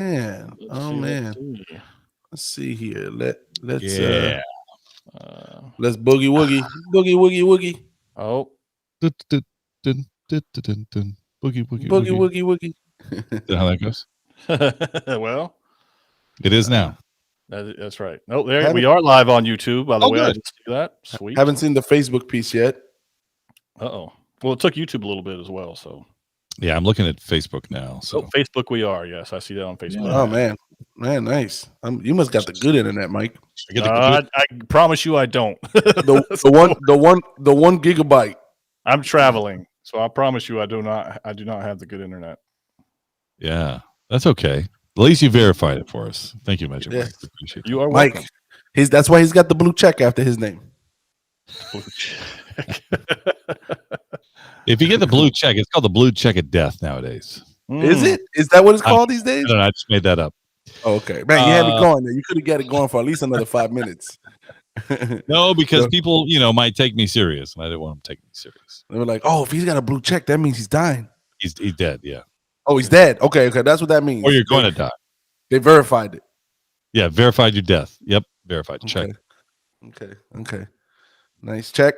Man, oh man. Let's see here. Let's Yeah. let's boogie woogie. Oh, Dun, dun, dun, dun, dun, dun, dun. Boogie, boogie, Boogie woogie. Is that how that goes? well, It is now. that's right. No, there we are live on YouTube. By the way, I didn't see that. Sweet. Haven't seen the Facebook piece yet. Uh-oh. Well, it took YouTube a little bit as well. So Yeah, I'm looking at Facebook now. So Facebook, we are. Yes, I see that on Facebook. Oh man, nice. You must got the good internet, Mike. I promise you, I don't. the 1 gigabyte. I'm traveling, so I promise you, I do not have the good internet. Yeah, that's okay. At least you verified it for us. Thank you, Magic. Yeah. Appreciate you are Mike. welcome. That's why he's got the blue check after his name. Blue check. If you get the blue check, it's called the blue check of death nowadays. Is it? Is that what it's called these days? I don't know. I just made that up. Oh, okay, man, you had me going there. You could have got it going for at least another 5 minutes. No, because people, might take me serious, and I didn't want them to take me serious. They were like, "Oh, if he's got a blue check, that means he's dying." He's dead. Yeah. Oh, he's dead. Okay, that's what that means. Or you're going to die. They verified it. Yeah, verified your death. Yep, verified. Check. Okay. Nice check.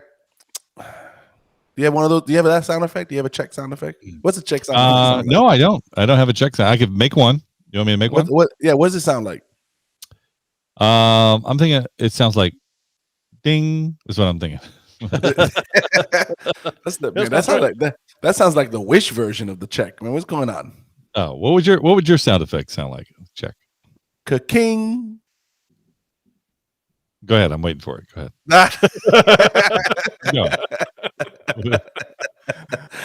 Do you have one of those? Do you have that sound effect? Do you have a check sound effect? What's a check sound effect? No, I don't. I don't have a check sound. I could make one. You want me to make one? What? Yeah. What does it sound like? I'm thinking it sounds like ding. Is what I'm thinking. That sounds like the Wish version of the check. Man, what's going on? Oh, what would your sound effect sound like? Check. Ka-king. Go ahead. I'm waiting for it. Go ahead.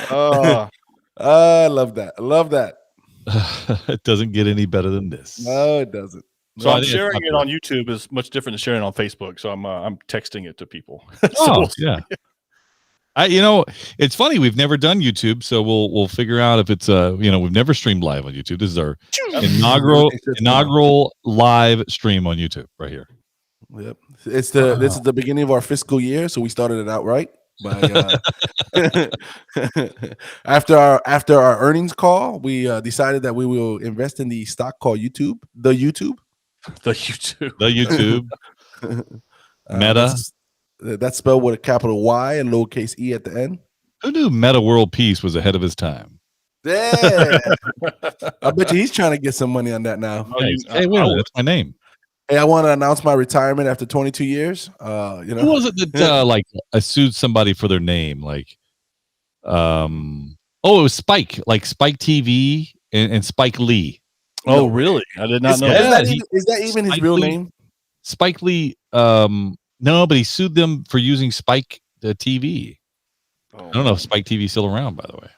Oh, I love that. I love that. It doesn't get any better than this. No, it doesn't. So I'm sharing it on YouTube is much different than sharing it on Facebook. So I'm texting it to people. Yeah. It's funny. We've never done YouTube, so we'll figure out if it's we've never streamed live on YouTube. This is our inaugural live stream on YouTube right here. Yep. This is the beginning of our fiscal year, so we started it out right. By, after our earnings call, we decided that we will invest in the stock called YouTube. Meta. That's spelled with a capital Y and lowercase e at the end. Who knew Meta World Peace was ahead of his time? Yeah. I bet you he's trying to get some money on that now. Hey, wait, that's my name. Hey, I want to announce my retirement after 22 years. Who was it that I sued somebody for their name? It was Spike, like Spike TV and Spike Lee. Oh, really? I did not know. Is that even his real name? Spike Lee. No, but he sued them for using Spike TV. I don't know if Spike TV is still around, by the way.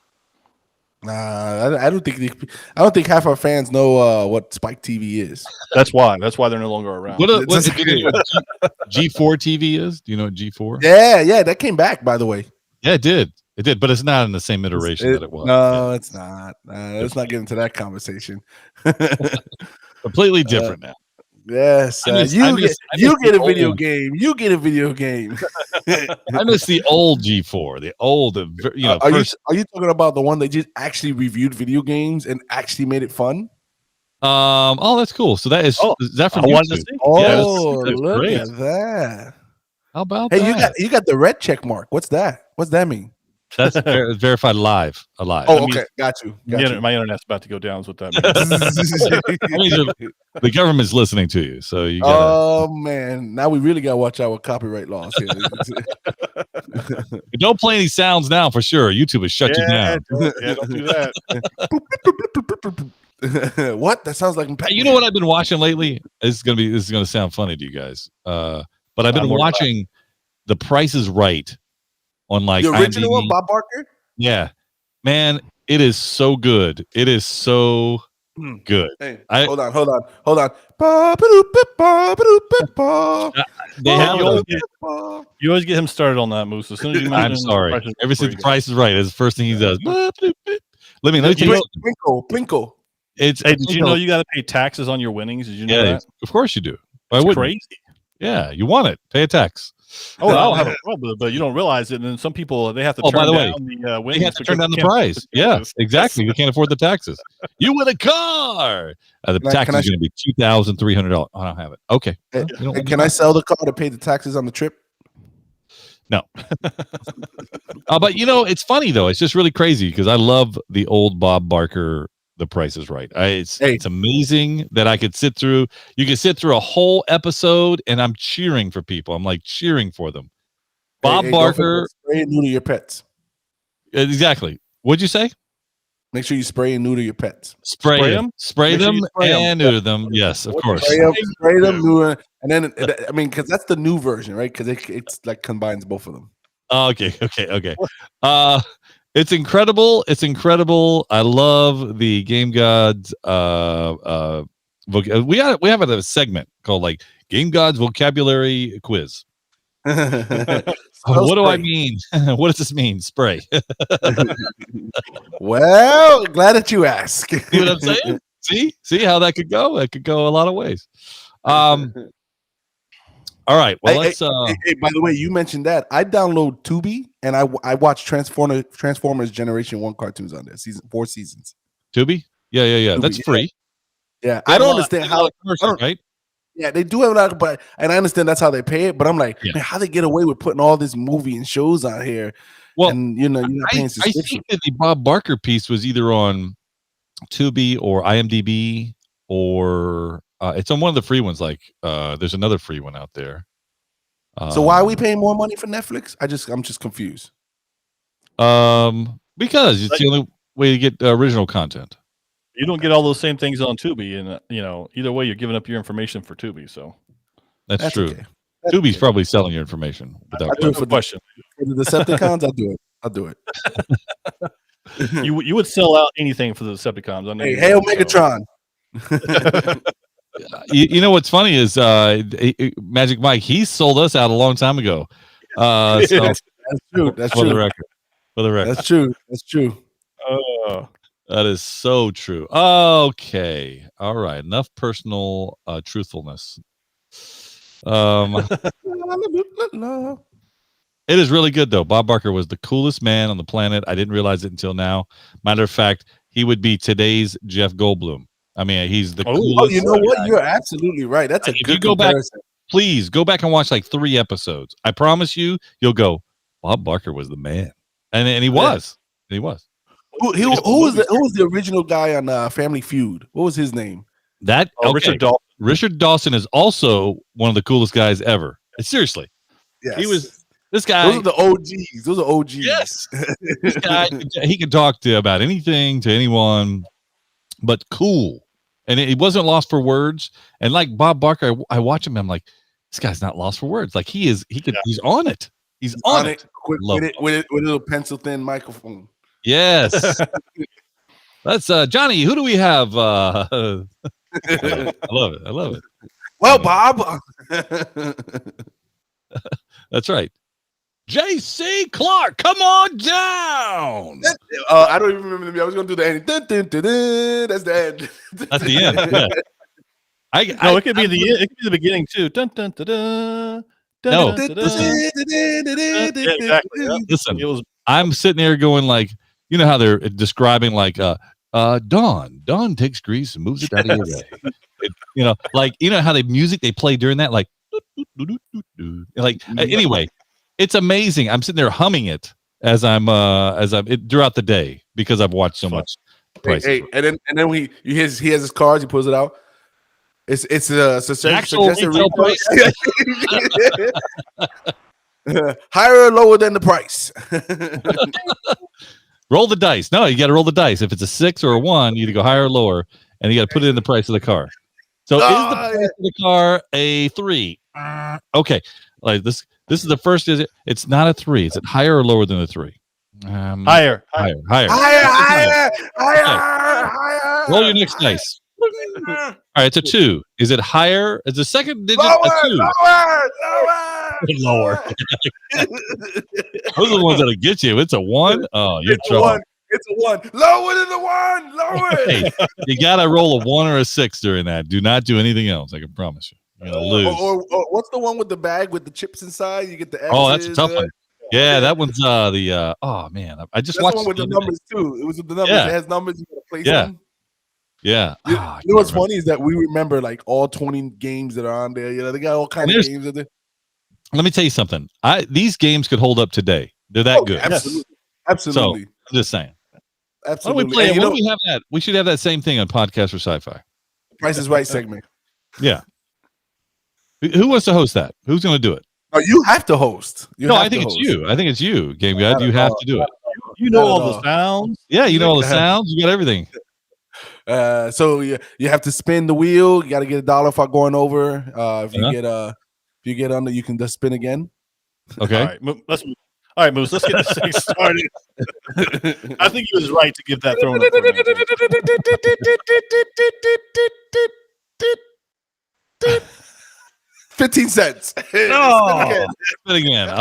Nah, I don't think half our fans know what Spike TV is. That's why they're no longer around. What G4 TV is? Do you know what G4? Yeah, that came back, by the way. Yeah, it did, but it's not in the same iteration that it was. No, it's not. Let's not get into that conversation. Completely different now. Yes, you get a video game. You get a video game. I miss the old G4. The old, Are you talking about the one that just actually reviewed video games and actually made it fun? Oh, that's cool. So that is that from YouTube? Look great. at that. How about that? Hey, you got the red check mark. What's that? What's that mean? That's verified live. Oh, okay. Got you. My internet's about to go down is what that means. The government's listening to you, so you gotta... Oh man, now we really gotta watch out with copyright laws here. Don't play any sounds now for sure. YouTube will shut you down. Don't do that. What? That sounds like you know what I've been watching lately? This is gonna sound funny to you guys. But I've been watching The Price is Right on the original one, Bob Barker. Yeah, man, it is so good. It is so good. Hey, hold on. You always get him started on that, Moose. As soon as you I'm sorry. Ever since The Price is Right, is the first thing he does. Let me tell you. Plinkle. Did you know you got to pay taxes on your winnings? Did you know that? Of course you do. It's crazy. Yeah, you want it. Pay a tax. Oh, I'll have a problem, but you don't realize it. And then some people they have to. Oh, by the way, the they have to turn down the price. Yeah, exactly. They can't afford the taxes. You win a car. The tax is going to be $2,300. I don't have it. Okay. Can I sell the car to pay the taxes on the trip? No. But it's funny though. It's just really crazy because I love the old Bob Barker. The Price is Right. It's amazing that I could sit through. You can sit through a whole episode, and I'm cheering for people. I'm like cheering for them. Bob Barker. Spray and neuter your pets. Exactly. What'd you say? Make sure you spray and neuter your pets. Spray them, and neuter them. Yes, of course. Spray them, neuter, and then because that's the new version, right? Because it's like combines both of them. Okay. It's incredible. I love the Game Gods. We have a segment called like Game Gods Vocabulary Quiz. What do I mean? What does this mean? Spray. Well, glad that you ask. See what I'm saying? See how that could go? That could go a lot of ways. All right. Well, let's. Hey, by the way, you mentioned that. I download Tubi and I watch Transformers Generation 1 cartoons on there. 4 seasons. Tubi? Yeah. Tubi, That's free. Yeah, I don't understand how. Right? Yeah, they do have a lot, and I understand that's how they pay it. But I'm like, man, how they get away with putting all this movie and shows on here? Well, and you're not paying subscription. I think that the Bob Barker piece was either on Tubi or IMDb or it's on one of the free ones. Like there's another free one out there. So why are we paying more money for Netflix? I'm just confused. Because it's the only way to get original content. You don't get all those same things on Tubi, and either way, you're giving up your information for Tubi. So that's true. Okay. Tubi's probably selling your information. I do it for question. For the Decepticons, I'll do it. You would sell out anything for the Decepticons. I know. Hey, Hail Megatron. You know what's funny is Magic Mike. He sold us out a long time ago. So that's true. That's for true. The record. For the record. That's true. That's true. That is so true. Okay. All right. Enough personal truthfulness. It is really good though. Bob Barker was the coolest man on the planet. I didn't realize it until now. Matter of fact, he would be today's Jeff Goldblum. I mean, he's the coolest. Oh, you know what? Guy. You're absolutely right. That's a good comparison. Please go back and watch like 3 episodes. I promise you'll go, Bob Barker was the man. And he was. Yeah. He was. Who was the original guy on Family Feud? What was his name? Richard Dawson. Richard Dawson is also one of the coolest guys ever. Seriously. Yes. He was this guy. Those are the OGs. Yes. This guy, he could talk to about anything to anyone, but cool. And he wasn't lost for words. And like Bob Barker, I watch him. I'm like, this guy's not lost for words. Like he's on it. He's on it. With a little pencil thin microphone. Yes. That's Johnny. Who do we have? I love it. Well, Bob. That's right. J.C. Clark, come on down. I don't even remember. I was going to do the end. Dun, dun, dun, dun. That's the end. That's the end. Yeah. It could be the beginning too. Dun, dun, dun, dun, dun, no. Dun, dun, dun. Yeah, exactly. Yep. Listen, I'm sitting there going like, you know how they're describing like Dawn takes grease and moves it out of your way. Like how the music they play during that, like anyway, it's amazing. I'm sitting there humming it as I'm throughout the day because I've watched so much. Hey, and then he has his cards. He pulls it out. It's actual retail price. Higher or lower than the price. Roll the dice. No, you got to roll the dice. If it's a 6 or a 1, you got to go higher or lower, and you got to put it in the price of the car. So is the price of the car a 3? Okay, like this is the first. Is it? It's not a 3. Is it higher or lower than a 3? Higher. Roll your next dice. All right, it's a 2. Is it higher? Is the second digit a 2? Lower. Those are the ones that'll get you. If it's a 1, oh, you're in trouble. It's a 1. Lower than the 1. Lower. Hey, you gotta roll a 1 or a 6 during that. Do not do anything else. I can promise you. you're gonna lose. Or what's the one with the bag with the chips inside? You get the X's. Oh, that's a tough one. Yeah, that one's oh man, I just that's watched the one with the numbers too. It was with the numbers. Yeah. It has numbers. You gotta place Yeah. them. Yeah. You know what's funny is that we remember like all 20 games that are on there. You know, they got all kinds of games in there. Let me tell you something. These games could hold up today. They're that good. Absolutely. Absolutely. So I'm just saying. Absolutely. Why don't we have that? We should have that same thing on Podcast for Sci-Fi. Price is Right segment. Yeah. Who wants to host that? Who's going to do it? No, you have to host. I think it's you. I think it's you, Game God. You have to do it. You know all the sounds. Yeah, you know all the sounds. You got everything. So you have to spin the wheel. You got to get $1 for going over. If you get under, you can just spin again. Okay. All right, all right, Moose. Let's get this thing started. I think he was right to give that thrown up. 15 cents. No. I'll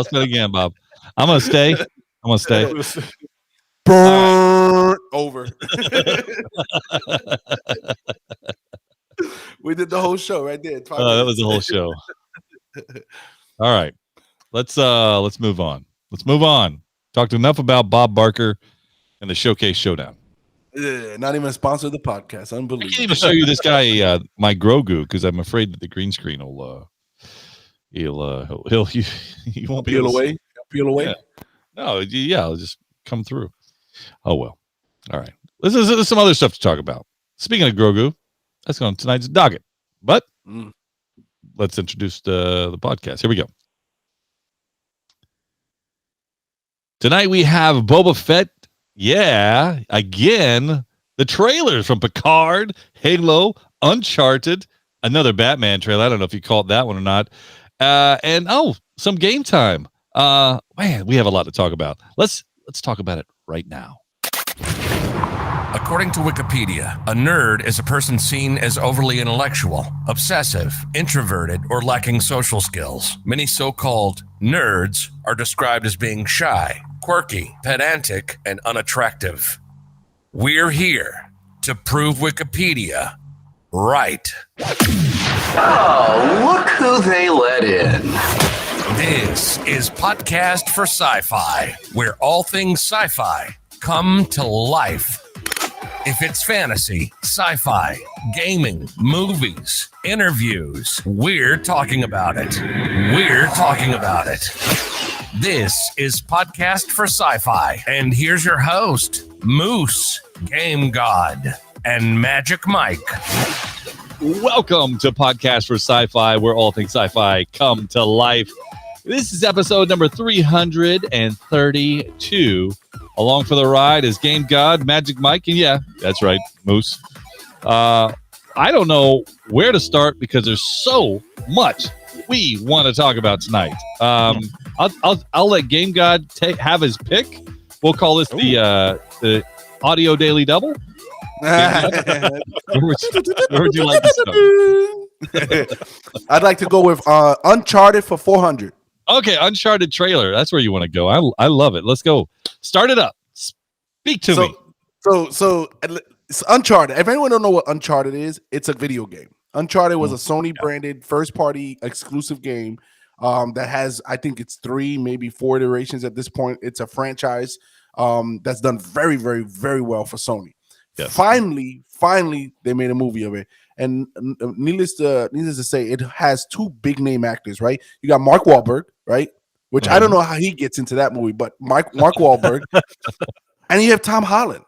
spin again, Bob. I'm gonna stay. Burn over. We did the whole show right there. That was the whole show. All right, let's move on. Talked enough about Bob Barker and the Showcase Showdown. Yeah, not even a sponsor of the podcast. Unbelievable. I can't even show you this guy, my Grogu, because I'm afraid that the green screen will he won't peel away. Yeah. No, it'll just come through. Oh well. All right. There's some other stuff to talk about. Speaking of Grogu, that's on tonight's docket. But let's introduce the podcast. Here we go. Tonight we have Boba Fett. Yeah, again, the trailers from Picard, Halo, Uncharted, another Batman trailer. I don't know if you called that one or not. And some game time. Man, we have a lot to talk about. Let's talk about it right now. According to Wikipedia, a nerd is a person seen as overly intellectual, obsessive, introverted, or lacking social skills. Many so-called nerds are described as being shy, quirky, pedantic, and unattractive. We're here to prove Wikipedia right. Oh, look who they let in. This is Podcast for Sci-Fi, where all things sci-fi come to life. If it's fantasy, sci-fi, gaming, movies, interviews, we're talking about it. This is Podcast for Sci-Fi, and here's your host, Moose, Game God, and Magic Mike. Welcome to Podcast for Sci-Fi, where all things sci-fi come to life. This is episode number 332. Along for the ride is Game God, Magic Mike, and yeah, that's right, Moose. I don't know where to start because there's so much we want to talk about tonight. I'll let Game God have his pick. We'll call this the audio daily double. Where would you like to start? I'd like to go with Uncharted for 400. Okay, Uncharted trailer. That's where you want to go. I love it. Let's go. Start it up. Speak to me. So it's Uncharted. If anyone don't know what Uncharted is, it's a video game. Uncharted was a Sony branded first party exclusive game that has, I think it's 3, maybe 4 iterations at this point. It's a franchise that's done very, very, very well for Sony. Yes. Finally, they made a movie of it. And needless to say, it has 2 big name actors, right? You got Mark Wahlberg, right? Which I don't know how he gets into that movie, but Mark Wahlberg. And you have Tom Holland,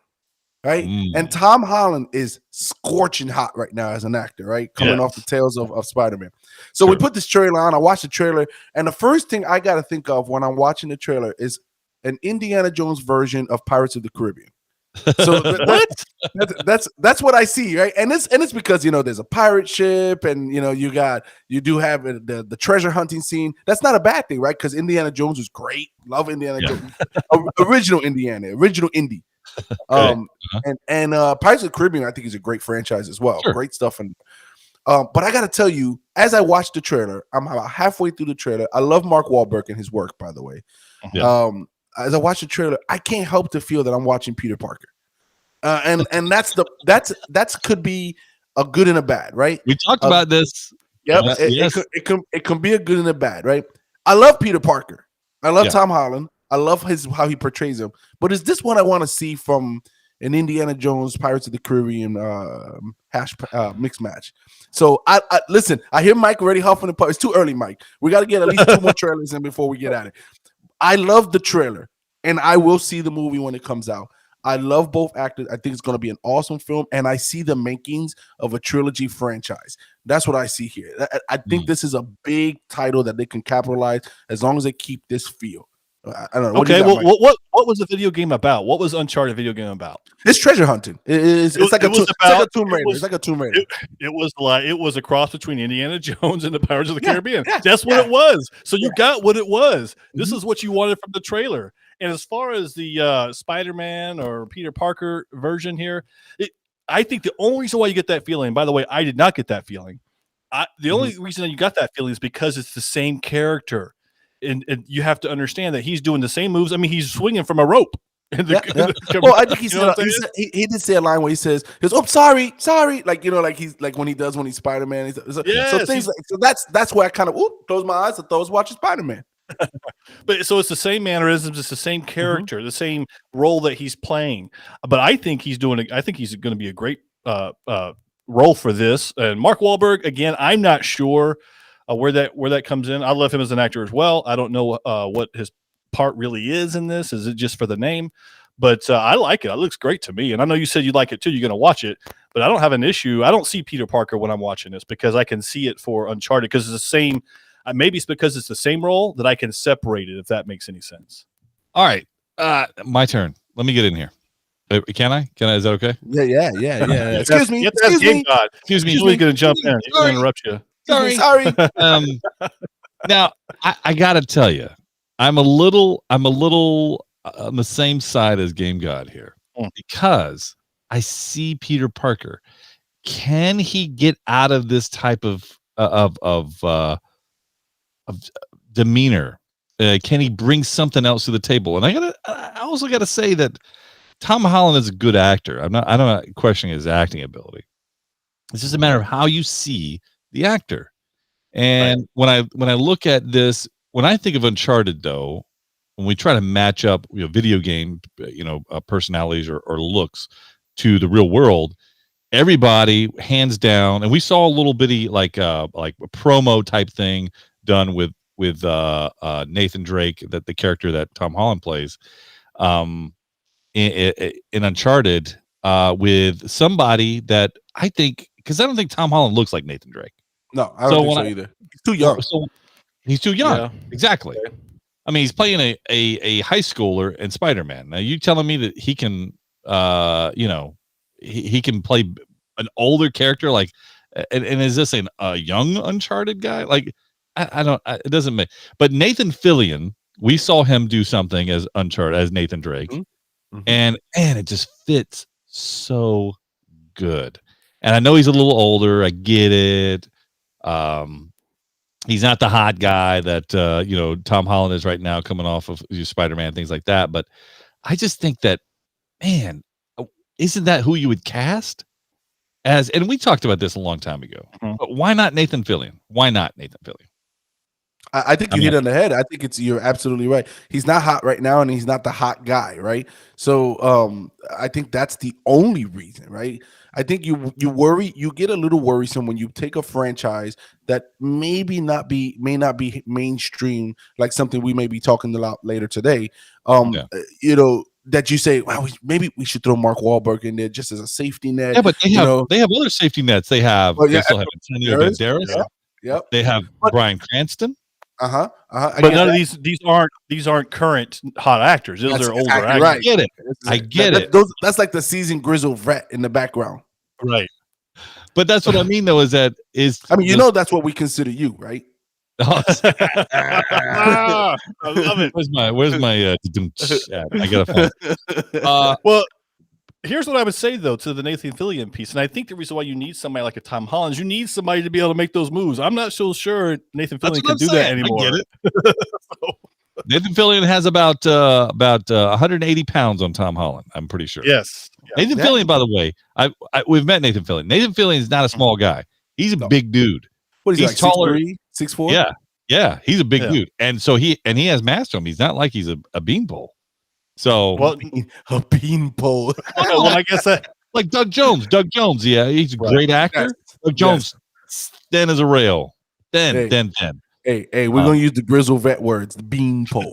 right? And Tom Holland is scorching hot right now as an actor, right? Coming off the tails of Spider-Man. So we put this trailer on. I watched the trailer. And the first thing I got to think of when I'm watching the trailer is an Indiana Jones version of Pirates of the Caribbean. So that's what I see, right? And it's because there's a pirate ship, and you do have the treasure hunting scene. That's not a bad thing, right? Because Indiana Jones was great. Love Indiana Jones, original Indy. And Pirates of the Caribbean, I think, is a great franchise as well. Sure. Great stuff. And but I got to tell you, as I watched the trailer, I'm about halfway through the trailer. I love Mark Wahlberg and his work, by the way. Yeah. As I watch the trailer, I can't help to feel that I'm watching Peter Parker, and that's could be a good and a bad, right? We talked about this Yep. Yes. It can be a good and a bad, right? I love Peter Parker. I love Tom Holland. I love how he portrays him. But is this what I want to see from an Indiana Jones Pirates of the Caribbean mixed match? So I listen. I hear Mike already huffing and puffing. It's too early, Mike. We got to get at least 2 more trailers in before we get at it. I love the trailer, and I will see the movie when it comes out. I love both actors. I think it's going to be an awesome film, and I see the makings of a trilogy franchise. That's what I see here. I think this is a big title that they can capitalize as long as they keep this feel. I don't know. Okay, what was the video game about? What was Uncharted video game about? It's treasure hunting. It's like a Tomb Raider. It's like a Tomb Raider. It was a cross between Indiana Jones and the Pirates of the Caribbean. That's what it was. So you got what it was. This is what you wanted from the trailer. And as far as the Spider-Man or Peter Parker version here, I think the only reason why you get that feeling, by the way, I did not get that feeling. The only reason that you got that feeling is because it's the same character. And you have to understand that he's doing the same moves. I mean, he's swinging from a rope. Well, I think he did say a line where he says, "Oh, sorry," like he's like when he's Spider-Man. So that's where I kind of close my eyes and those watching Spider-Man. But so it's the same mannerisms, it's the same character, the same role that he's playing. But I think he's going to be a great role for this. And Mark Wahlberg, again, I'm not sure where that comes in. I love him as an actor as well. I don't know what his part really is in this. Is it just for the name? But I like it. It looks great to me. And I know you said you like it too. You're going to watch it. But I don't have an issue. I don't see Peter Parker when I'm watching this because I can see it for Uncharted because it's the same. Maybe it's because it's the same role that I can separate it, if that makes any sense. All right. My turn. Let me get in here. Can I? Is that okay? Yeah. Excuse me. Excuse me. He's going to jump in. He's going to interrupt you. Sorry. Now, I got to tell you, I'm a little on the same side as Game God here because I see Peter Parker. Can he get out of this type of demeanor? Can he bring something else to the table? And I also got to say that Tom Holland is a good actor. I'm not questioning his acting ability. It's just a matter of how you see the actor. And when I look at this, when I think of Uncharted, though, when we try to match up video game personalities or looks to the real world, everybody hands down, and we saw a little bitty like a promo type thing done with Nathan Drake, that the character that Tom Holland plays in Uncharted, with somebody that I think, because I don't think Tom Holland looks like Nathan Drake. No, I don't think so either. He's too young. He's too young. Yeah. Exactly. Okay. I mean, he's playing a high schooler in Spider-Man. Now, you telling me that he can, he can play an older character, like, and is this a young Uncharted guy? Like, I don't. It doesn't make. But Nathan Fillion, we saw him do something as Uncharted as Nathan Drake, and it just fits so good. And I know he's a little older. I get it. He's not the hot guy that Tom Holland is right now, coming off of Spider-Man, things like that. But I just think that, man, isn't that who you would cast as? And we talked about this a long time ago. But why not Nathan Fillion? I think you hit on the head. I think you're absolutely right. He's not hot right now, and he's not the hot guy, right? So I think that's the only reason, right? I think you get a little worrisome when you take a franchise that may not be mainstream, like something we may be talking about later today. That you say, well, maybe we should throw Mark Wahlberg in there just as a safety net. Yeah, but they have other safety nets. They still have Antonio Banderas. Yep. They have Bryan Cranston. But none of these aren't current hot actors. Those are older actors. Right. I get it. That's like the seasoned grizzled vet in the background. Right. But that's what I mean, though, that's what we consider you, right? I love it. Where's my I gotta find. Well, here's what I would say, though, to the Nathan Fillion piece. And I think the reason why you need somebody like a Tom Holland is you need somebody to be able to make those moves. I'm not so sure Nathan Fillion can do that anymore. I get it. Nathan Fillion has about 180 pounds on Tom Holland, I'm pretty sure. Yes. Nathan Fillion, by the way, we've met Nathan Fillion. Nathan Fillion is not a small guy. He's a big dude. What is he He's like? taller. 6'3", 6'4"? Yeah, yeah, he's a big Yeah. dude, and so he has mass to him. He's not like he's a beanpole. So Well, A beanpole. well, I guess that. like Doug Jones. Doug Jones, yeah, he's a Right. great actor. Yes. Doug Jones, thin as a rail. Hey. Thin. Hey, we're gonna use the Grizzle vet words. The beanpole.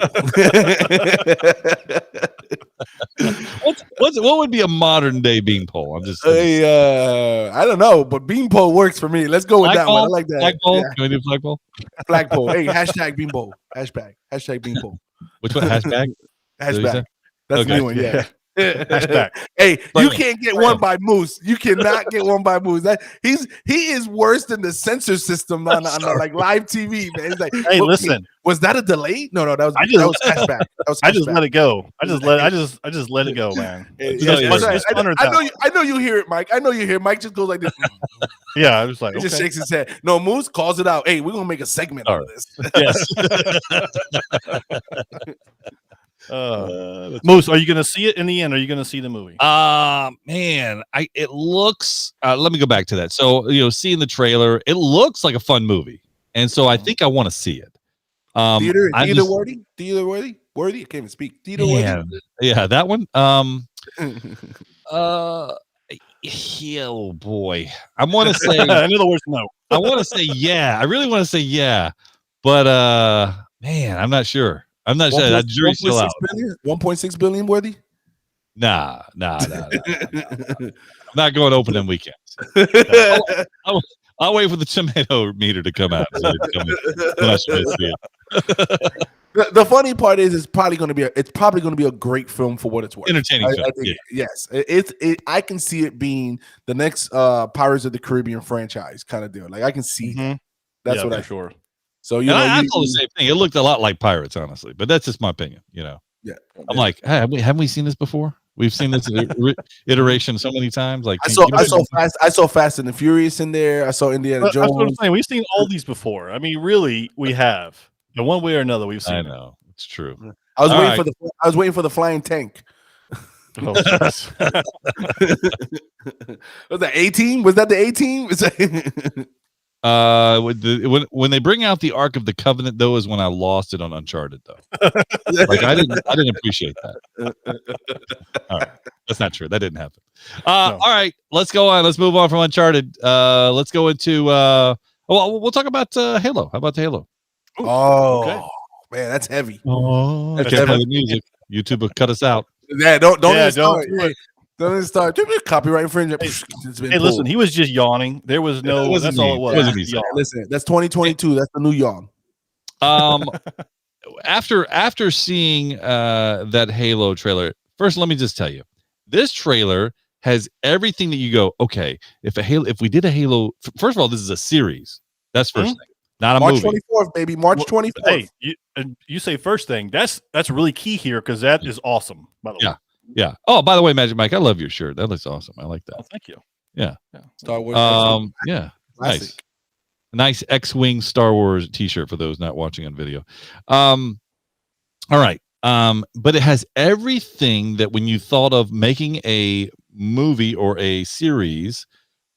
What would be a modern day beanpole? I'm just I don't know, but beanpole works for me. Let's go with that one. I like that. Flagpole. Yeah. Can we do flagpole? Flagpole. Hey, hashtag beanpole. Hashtag beanpole. Which one? Hashtag. Hashtag. That's Okay. the new one. Yeah. Hashtag. Hey, you Flagpole. can't get one by Moose. You cannot get one by Moose. He is worse than the censor system on like live TV, man. He's like, Hey, listen. was that a delay? No, that was I just- that was cashback. That was I just cashback. let it go. I just let it go, man. Hey, Yeah, that's right. Just I know 100,000. I know you hear it, Mike. I know you hear it. Mike just goes like this. Yeah, I was like, He just okay. shakes his head. No, Moose calls it out. Hey, we're gonna make a segment out of this. Yes. Moose, are you going to see it in the end? Or are you going to see the movie? Man, it looks. Let me go back to that. So seeing the trailer, it looks like a fun movie, and so I think I want to see it. Theater I'm just- worthy? Theater worthy? Worthy? I can't even speak. Theater Yeah, worthy? yeah, that one. Yeah, Oh boy, I want to say. In other words, no. I want to say yeah. I really want to say yeah, but man, I'm not sure. I'm not sure. That jury's still out. 1.6 billion worthy? Nah. I'm not going opening weekends. I'll wait for the tomato meter to come out. So I should see it. The funny part is, it's probably going to be a great film for what it's worth. Entertaining film. I think, yes, I can see it being the next Pirates of the Caribbean franchise kind of deal. Like I can see that. That's what I sure. So I thought the same thing. It looked a lot like Pirates, honestly, but that's just my opinion. Yeah. I'm like, hey, haven't we seen this before? We've seen this iteration so many times. Like I saw Fast and the Furious in there. I saw Indiana That's what I'm Jones. saying. We've seen all these before. I mean, really, we have. In one way or another, we've seen. I know it's true. I was waiting for the flying tank. Oh, jeez. Was that A-Team? Was that the A-Team? When they bring out the Ark of the Covenant, though, is when I lost it on Uncharted, though. Like I didn't appreciate that. All right, that's not true. That didn't happen. No. All right, let's go on. Let's move on from Uncharted. Let's go into. We'll talk about Halo. How about the Halo? Oh, okay. Man, that's heavy. Oh, I That's can't play heavy. the music. YouTube will cut us out. Yeah, don't Yeah, even start. don't do it. Don't even start. Copyright infringement. It's been Hey, listen, pulled. he was just yawning. There was no. It wasn't That's all me. it was. It wasn't me. Just yawn. Listen, that's 2022. That's the new yawn. After seeing that Halo trailer, first let me just tell you, this trailer has everything that you go, okay, if we did a Halo, first of all, this is a series. That's first thing, not a March movie. 24th, baby. March 24th. Hey, you say first thing. That's really key here because that is awesome. By the way. Yeah. Oh, by the way, Magic Mike, I love your shirt. That looks awesome. I like that. Oh, thank you. Yeah. Star Wars. Yeah. Classic. Nice X-Wing Star Wars t-shirt for those not watching on video. All right. But it has everything that when you thought of making a movie or a series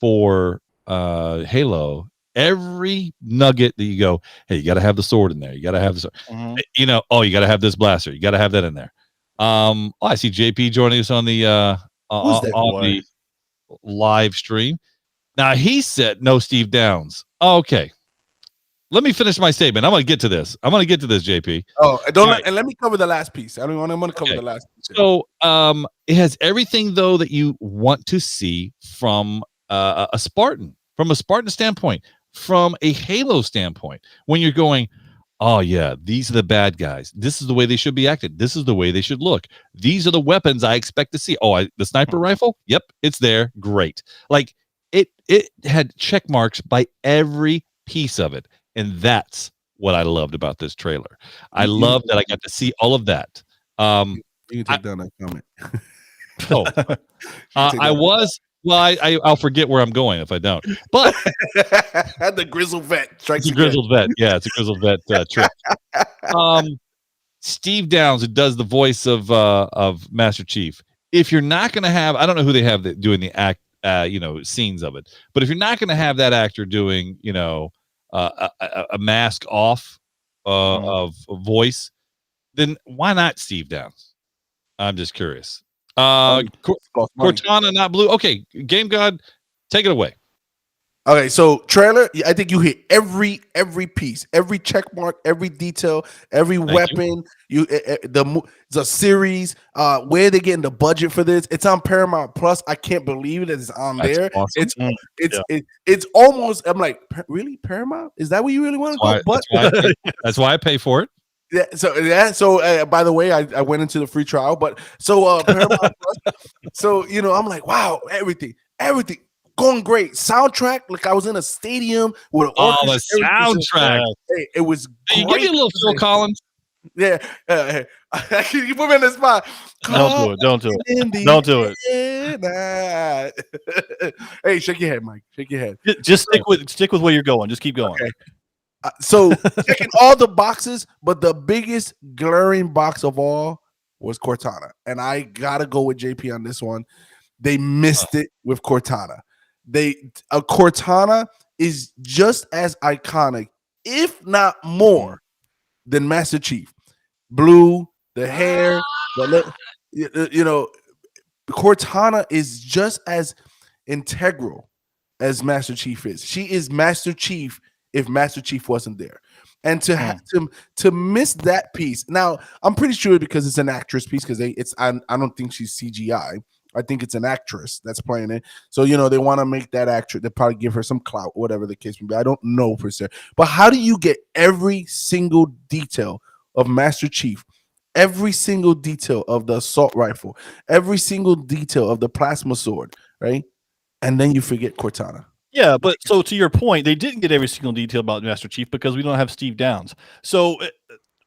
for Halo, every nugget that you go, hey, you got to have the sword in there. You got to have the sword. Mhm. You got to have this blaster. You got to have that in there. I see JP joining us on the on the live stream. Now he said no Steve Downs. Okay. Let me finish my statement. I'm going to get to this. JP. Oh, and let me cover the last piece. I'm going to cover the last piece. So, it has everything though that you want to see from a Spartan, from a Spartan standpoint, from a Halo standpoint. When you're going, oh yeah, these are the bad guys. This is the way they should be acted. This is the way they should look. These are the weapons I expect to see. Oh, the sniper rifle. Yep, it's there. Great. Like it had check marks by every piece of it. And that's what I loved about this trailer. I love that I got to see all of that. You can take down that comment. I'll forget where I'm going if I don't. But the grizzled vet strikes it's a grizzled vet. Yeah, it's a grizzled vet trick. Steve Downs, who does the voice of Master Chief. If you're not going to have, I don't know who they have doing the act, scenes of it. But if you're not going to have that actor doing, a mask off of voice, then why not Steve Downes? I'm just curious. Cortana, not Blue. Okay, Game God, take it away. Okay, so trailer, I think you hit every piece, every check mark, every detail, every weapon. The series, where they getting the budget for this? It's on Paramount Plus. I can't believe it. It's on there. Awesome. It's almost. I'm like, really, Paramount? Is that what you really want to go? But that's why I pay for it. Yeah. So by the way, I went into the free trial, but so Paramount Plus. So I'm like, wow, everything. Going great. Soundtrack, like I was in a stadium with an orchestra. The soundtrack. Hey, it was great. Give me a little Phil Collins. Yeah. You put me in the spot. Don't do it. Hey, shake your head, Mike. Shake your head. Just stick with where you're going. Just keep going. Okay. So checking all the boxes, but the biggest glaring box of all was Cortana. And I gotta go with JP on this one. They missed it with Cortana. Cortana is just as iconic, if not more, than Master Chief. Blue, the hair, Cortana is just as integral as Master Chief is. She is Master Chief if Master Chief wasn't there. And to miss that piece. Now, I'm pretty sure because it's an actress piece, because I don't think she's CGI. I think it's an actress that's playing it. So, they want to make that actress. They probably give her some clout, whatever the case may be. I don't know per se. But how do you get every single detail of Master Chief, every single detail of the assault rifle, every single detail of the plasma sword, right? And then you forget Cortana. Yeah, but so to your point, they didn't get every single detail about Master Chief because we don't have Steve Downes. So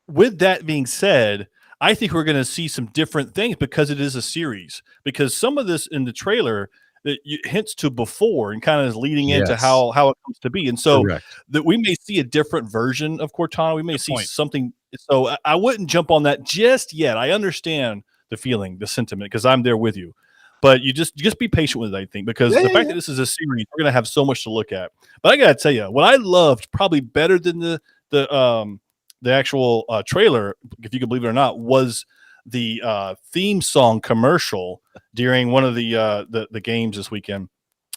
with that being said, I think we're going to see some different things because it is a series. Because some of this in the trailer that hints to before and kind of is leading into how it comes to be. And so that we may see a different version of Cortana. We may see something. So I wouldn't jump on that just yet. I understand the feeling, the sentiment, because I'm there with you. But you just be patient with it, I think, because the fact that this is a series, we're going to have so much to look at. But I got to tell you, what I loved probably better than the actual trailer, if you can believe it or not, was the theme song commercial during one of the games this weekend.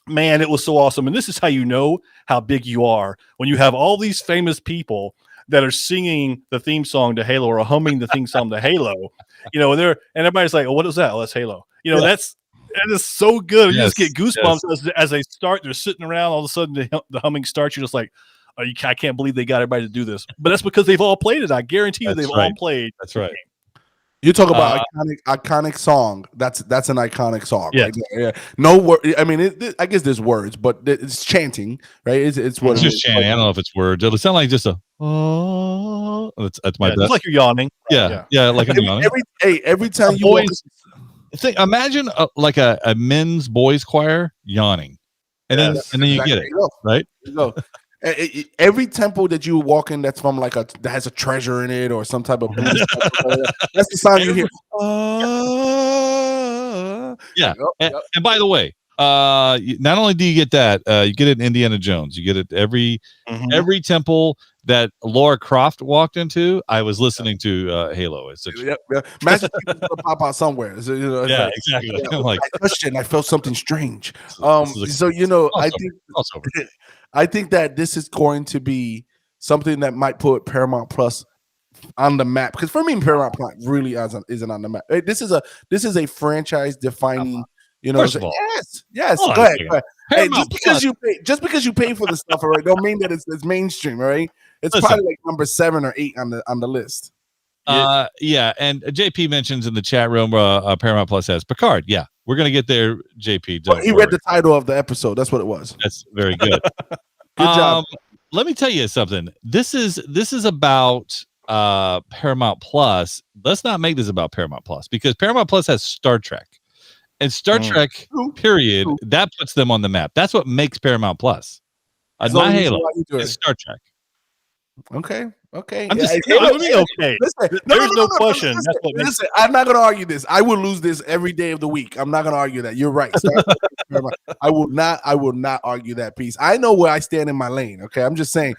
Man, it was so awesome. And this is how you know how big you are when you have all these famous people that are singing the theme song to Halo or humming the theme song to Halo. And everybody's like, "Oh, what is that?" "Oh, that's Halo." That is so good. You just get goosebumps as they start. They're sitting around. All of a sudden, the humming starts. You're just like, I can't believe they got everybody to do this. But that's because they've all played it. I guarantee you they've all played. That's right. You talk about iconic song. That's an iconic song. Yeah. Right? Yeah. No word. I mean, I guess there's words, but it's chanting, right? It's what it's just chanting. I don't know if it's words. It'll sound like just a. Oh, that's my best. It's like you're yawning. Yeah. Like I'm yawning. Every time you walk. Imagine like a men's boys choir yawning, and then you get it, right? There you go. Every temple that you walk in that's from that has a treasure in it or some type of that's the sound you hear. And by the way, not only do you get that, you get it in Indiana Jones. You get it every temple that Laura Croft walked into. I was listening to Halo. It's Master Chief is gonna pop out somewhere. So, exactly. I touched it and I felt something strange. I think that this is going to be something that might put Paramount Plus on the map. Because for me, Paramount Plus really isn't on the map. This is a franchise defining. First of all, yes. Go ahead. Hey, just because you pay for the stuff, all right, don't mean that it's mainstream, all right? It's probably like number 7 or 8 on the list. And JP mentions in the chat room, Paramount Plus has Picard. Yeah, we're gonna get there, JP. He read the title of the episode. That's what it was. That's very good. Good job. Let me tell you something. This is about Paramount Plus. Let's not make this about Paramount Plus because Paramount Plus has Star Trek. And Star Trek, period, that puts them on the map. That's what makes Paramount Plus. Not Halo. It's Star Trek. Okay. I'm just okay. Listen, There's no question. Listen, That's what makes listen, I'm not going to argue this. I will lose this every day of the week. I'm not going to argue that. You're right. I will not argue that piece. I know where I stand in my lane. Okay, I'm just saying.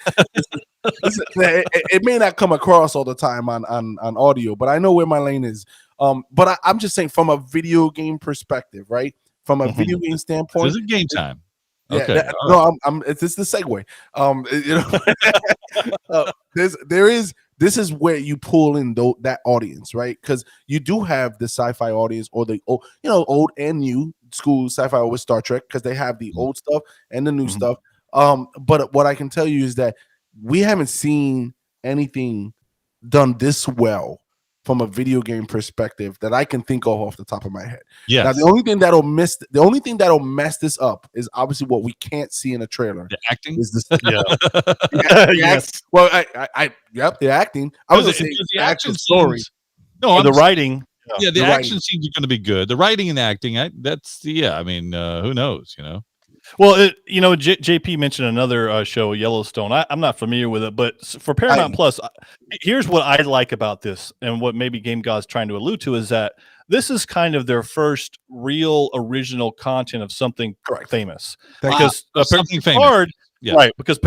It may not come across all the time on audio, but I know where my lane is. But I'm just saying from a video game perspective, right? From a video game standpoint, this is game time. Yeah, Okay. It's the segue. This is where you pull in that audience, right? Because you do have the sci-fi audience or the old and new school sci-fi with Star Trek, because they have the old stuff and the new stuff. But what I can tell you is that we haven't seen anything done this well from a video game perspective that I can think of off the top of my head. Yeah. Now the only thing that'll mess this up is obviously what we can't see in a trailer. The acting is this. Yes. Well, the acting. I was because going to say the action story. scenes- No, the writing. Yeah, the the action scenes are going to be good. The writing and the acting, I mean, who knows? Well, JP mentioned another show, Yellowstone. I'm not familiar with it, but for Paramount Plus, here's what I like about this, and what maybe Game God's trying to allude to is that this is kind of their first real original content of something famous. Because something Picard, famous. right? Because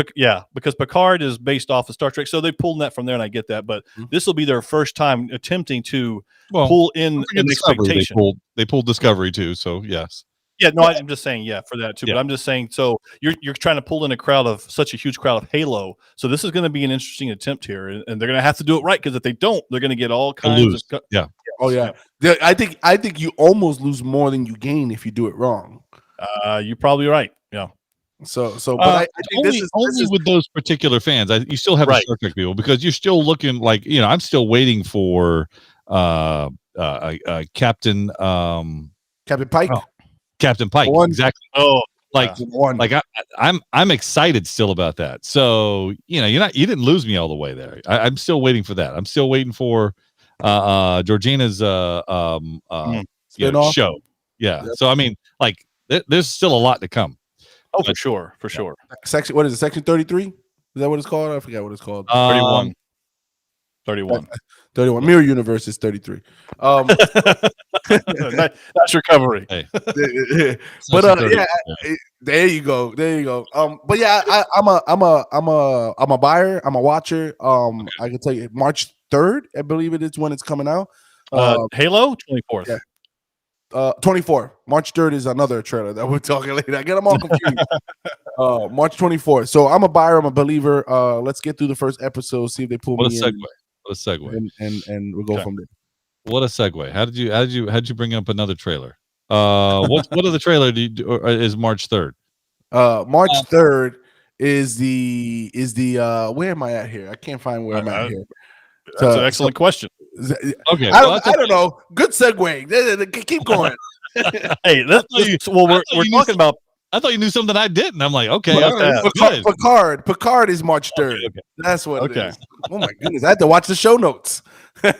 Picard is based off of Star Trek, so they pulled that from there, and I get that. But this will be their first time attempting to pull in an expectation. They pulled Discovery too, so yes. Yeah, no, I'm just saying, for that too. But I'm just saying, so you're trying to pull in such a huge crowd of Halo. So this is going to be an interesting attempt here, and they're going to have to do it right, because if they don't, they're going to get all kinds of. Oh yeah. I think you almost lose more than you gain if you do it wrong. You're probably right. Yeah. So, but I think this is with those particular fans. You still have Star Trek people, because you're still looking like I'm still waiting for Captain Pike. Captain Pike, exactly. Oh, I'm excited still about that. So you didn't lose me all the way there. I'm still waiting for that. I'm still waiting for Georgina's show. Yeah. So I mean, there's still a lot to come. Oh, for sure. Section, what is it? Section 33? Is that what it's called? I forgot what it's called. 31. 31. Mirror Universe is 33. That's recovery. Hey. But there you go. But yeah, I'm a buyer. I'm a watcher. I can tell you, March 3rd, I believe it is when it's coming out. Halo 24th. Yeah. 24. March 3rd is another trailer that we're talking later. I get them all confused. March 24th. So I'm a buyer. I'm a believer. Let's get through the first episode. See if they pull me in. What a segue. And we'll go from there. What a segue. How did you bring up another trailer? What other trailer is March 3rd? March 3rd is the where am I at here? I can't find where I'm at here. That's an excellent question. Okay. I don't know. Good segue. Keep going. Hey, we're talking about. I thought you knew something I didn't. I'm like, okay. Picard is March 3rd. Okay. That's what it is. Oh my goodness. I had to watch the show notes. I'm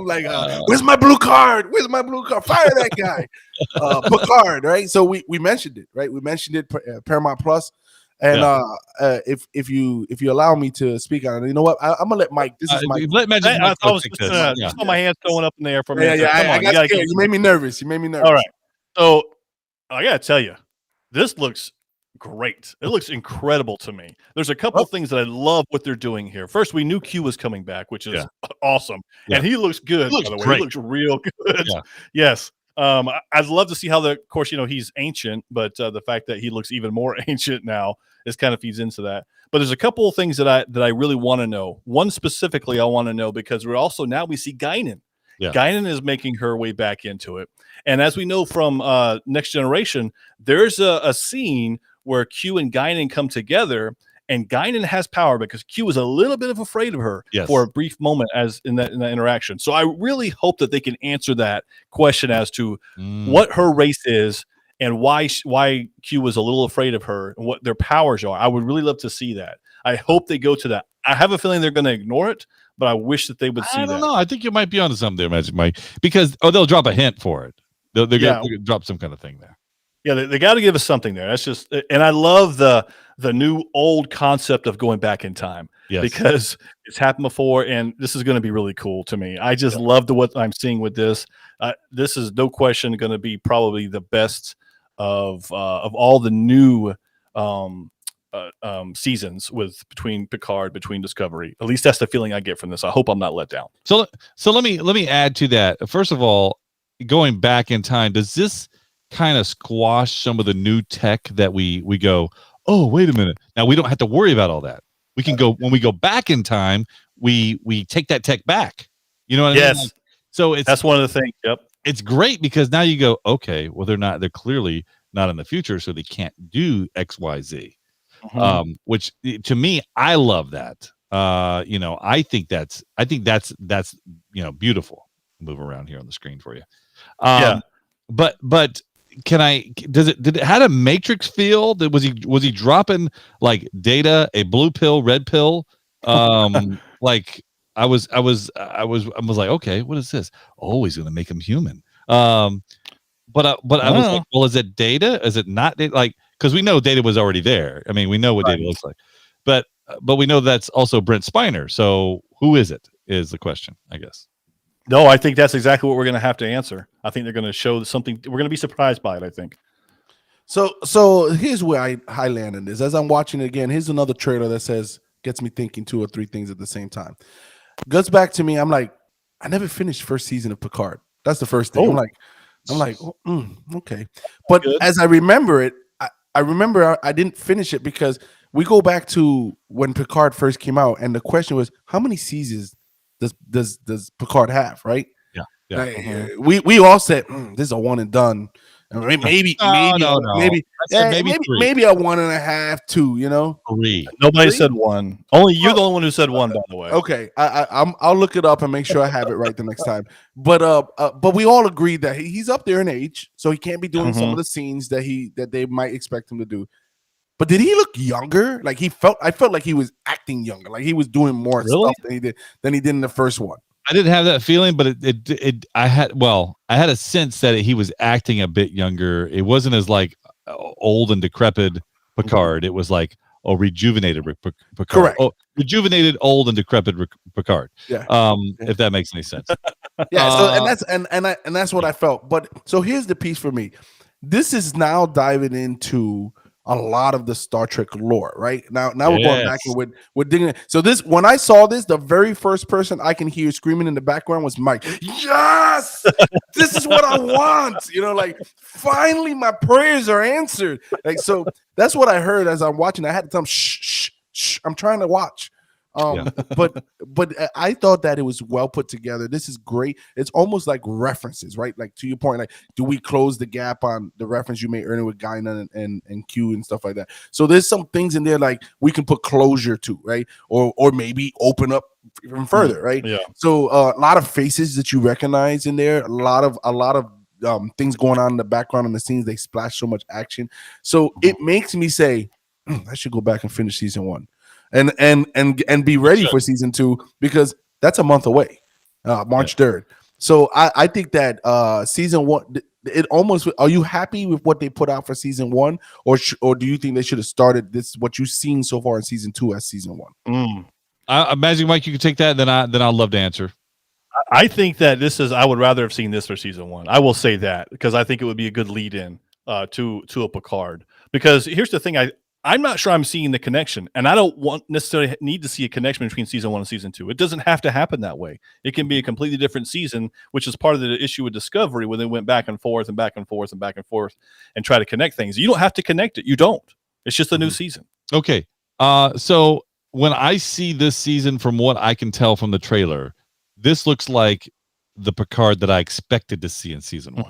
like, where's my blue card? Fire that guy. Picard, right? So we mentioned it, right? We mentioned it Paramount Plus. And if you allow me to speak on it, you know what? I'm gonna let Mike. This is Mike. Let Magic Mike. I was just my hands going up in the air for a minute. I got scared. You made me nervous. All right. So I gotta tell you, this looks great. It looks incredible to me. There's a couple things that I love what they're doing here. First, we knew Q was coming back, which is awesome, and he looks good. By the way, he looks real good. Yeah. Yes. I'd love to see how of course, he's ancient, but the fact that he looks even more ancient now is kind of feeds into that. But there's a couple of things that I really want to know. One specifically I want to know, because now we see Guinan. Yeah. Guinan is making her way back into it. And as we know from Next Generation, there's a scene where Q and Guinan come together, and Guinan has power because Q is a little bit afraid of her for a brief moment as in that interaction. So I really hope that they can answer that question as to what her race is and why Q was a little afraid of her and what their powers are. I would really love to see that. I hope they go to that. I have a feeling they're going to ignore it, but I wish that they would see that. I don't know. I think you might be onto something there, Magic Mike, because they'll drop a hint for it. They're going to drop some kind of thing there. Yeah, they got to give us something there. That's just, and I love the new old concept of going back in time. Yes. Because it's happened before, and this is going to be really cool to me. I just love what I'm seeing with this. This is no question going to be probably the best of all the new seasons between Picard, between Discovery. At least that's the feeling I get from this. I hope I'm not let down. So let me add to that. First of all, going back in time, does this kind of squash some of the new tech that we go, oh, wait a minute, now we don't have to worry about all that? We can go, when we go back in time, we take that tech back. You know what I mean? Like, so that's one of the things. Yep. It's great because now you go, okay, well, they're clearly not in the future, so they can't do X, Y, Z. Mm-hmm. Which to me, I love that. I think that's beautiful. Move around here on the screen for you. But did it had a Matrix feel? Was he dropping like Data, a blue pill, red pill? Like I was like, okay, what is this? Oh, he's gonna make him human. But I was like, well, is it Data? Is it not Data? Like, because we know Data was already there. I mean, we know what Data looks like, but we know that's also Brent Spiner. So who is it? Is the question, I guess. No, I think that's exactly what we're going to have to answer. I think they're going to show something. We're going to be surprised by it, I think. So here's where I land in this. As I'm watching it again, here's another trailer that gets me thinking 2 or 3 things at the same time. Goes back to me. I'm like, I never finished first season of Picard. That's the first thing. I'm like, okay. But as I remember it, I remember I didn't finish it because we go back to when Picard first came out, and the question was, how many seasons does Picard have, right? Yeah. We all said this is a one and done. Maybe a 1.5, 2. You know, 3. Nobody said 1. Only you're the only one who said 1, by the way. Okay, I'll look it up and make sure I have it right the next time. But we all agreed that he's up there in age, so he can't be doing some of the scenes that they might expect him to do. But did he look younger? Like I felt like he was acting younger, like he was doing more stuff than he did in the first one. I didn't have that feeling, but I had a sense that he was acting a bit younger. It wasn't as like old and decrepit Picard. It was like rejuvenated Picard. Correct. Rejuvenated, old and decrepit Picard. Yeah. If that makes any sense. Yeah. So that's what I felt. But so here's the piece for me. This is now diving into a lot of the Star Trek lore, right? Now we're going back and we're digging it. So when I saw this, the very first person I can hear screaming in the background was Mike. Yes, this is what I want. You know, like finally my prayers are answered. Like, so that's what I heard as I'm watching. I had to tell him, shh, I'm trying to watch. But I thought that it was well put together. This is great. It's almost like references, right? Like to your point, like do we close the gap on the reference you made earlier with Guinan and Q and stuff like that? So there's some things in there like we can put closure to, right? Or maybe open up even further, right? Yeah. So a lot of faces that you recognize in there, a lot of things going on in the background in the scenes. They splash so much action. So it makes me say, I should go back and finish season 1. And be ready for season 2 because that's a month away, March 3rd. So I think that season 1, it almost. Are you happy with what they put out for season 1, or do you think they should have started this what you've seen so far in season 2 as season 1? I imagine, Mike, you could take that. Then I'll love to answer. I think that I would rather have seen this for season 1. I will say that because I think it would be a good lead in to a Picard. Because here's the thing, I'm not sure I'm seeing the connection, and I don't necessarily need to see a connection between season 1 and season 2. It doesn't have to happen that way. It can be a completely different season, which is part of the issue with Discovery, where they went back and forth and back and forth and back and forth and try to connect things. You don't have to connect it. You don't. It's just a new season. Okay. So when I see this season, from what I can tell from the trailer, this looks like the Picard that I expected to see in season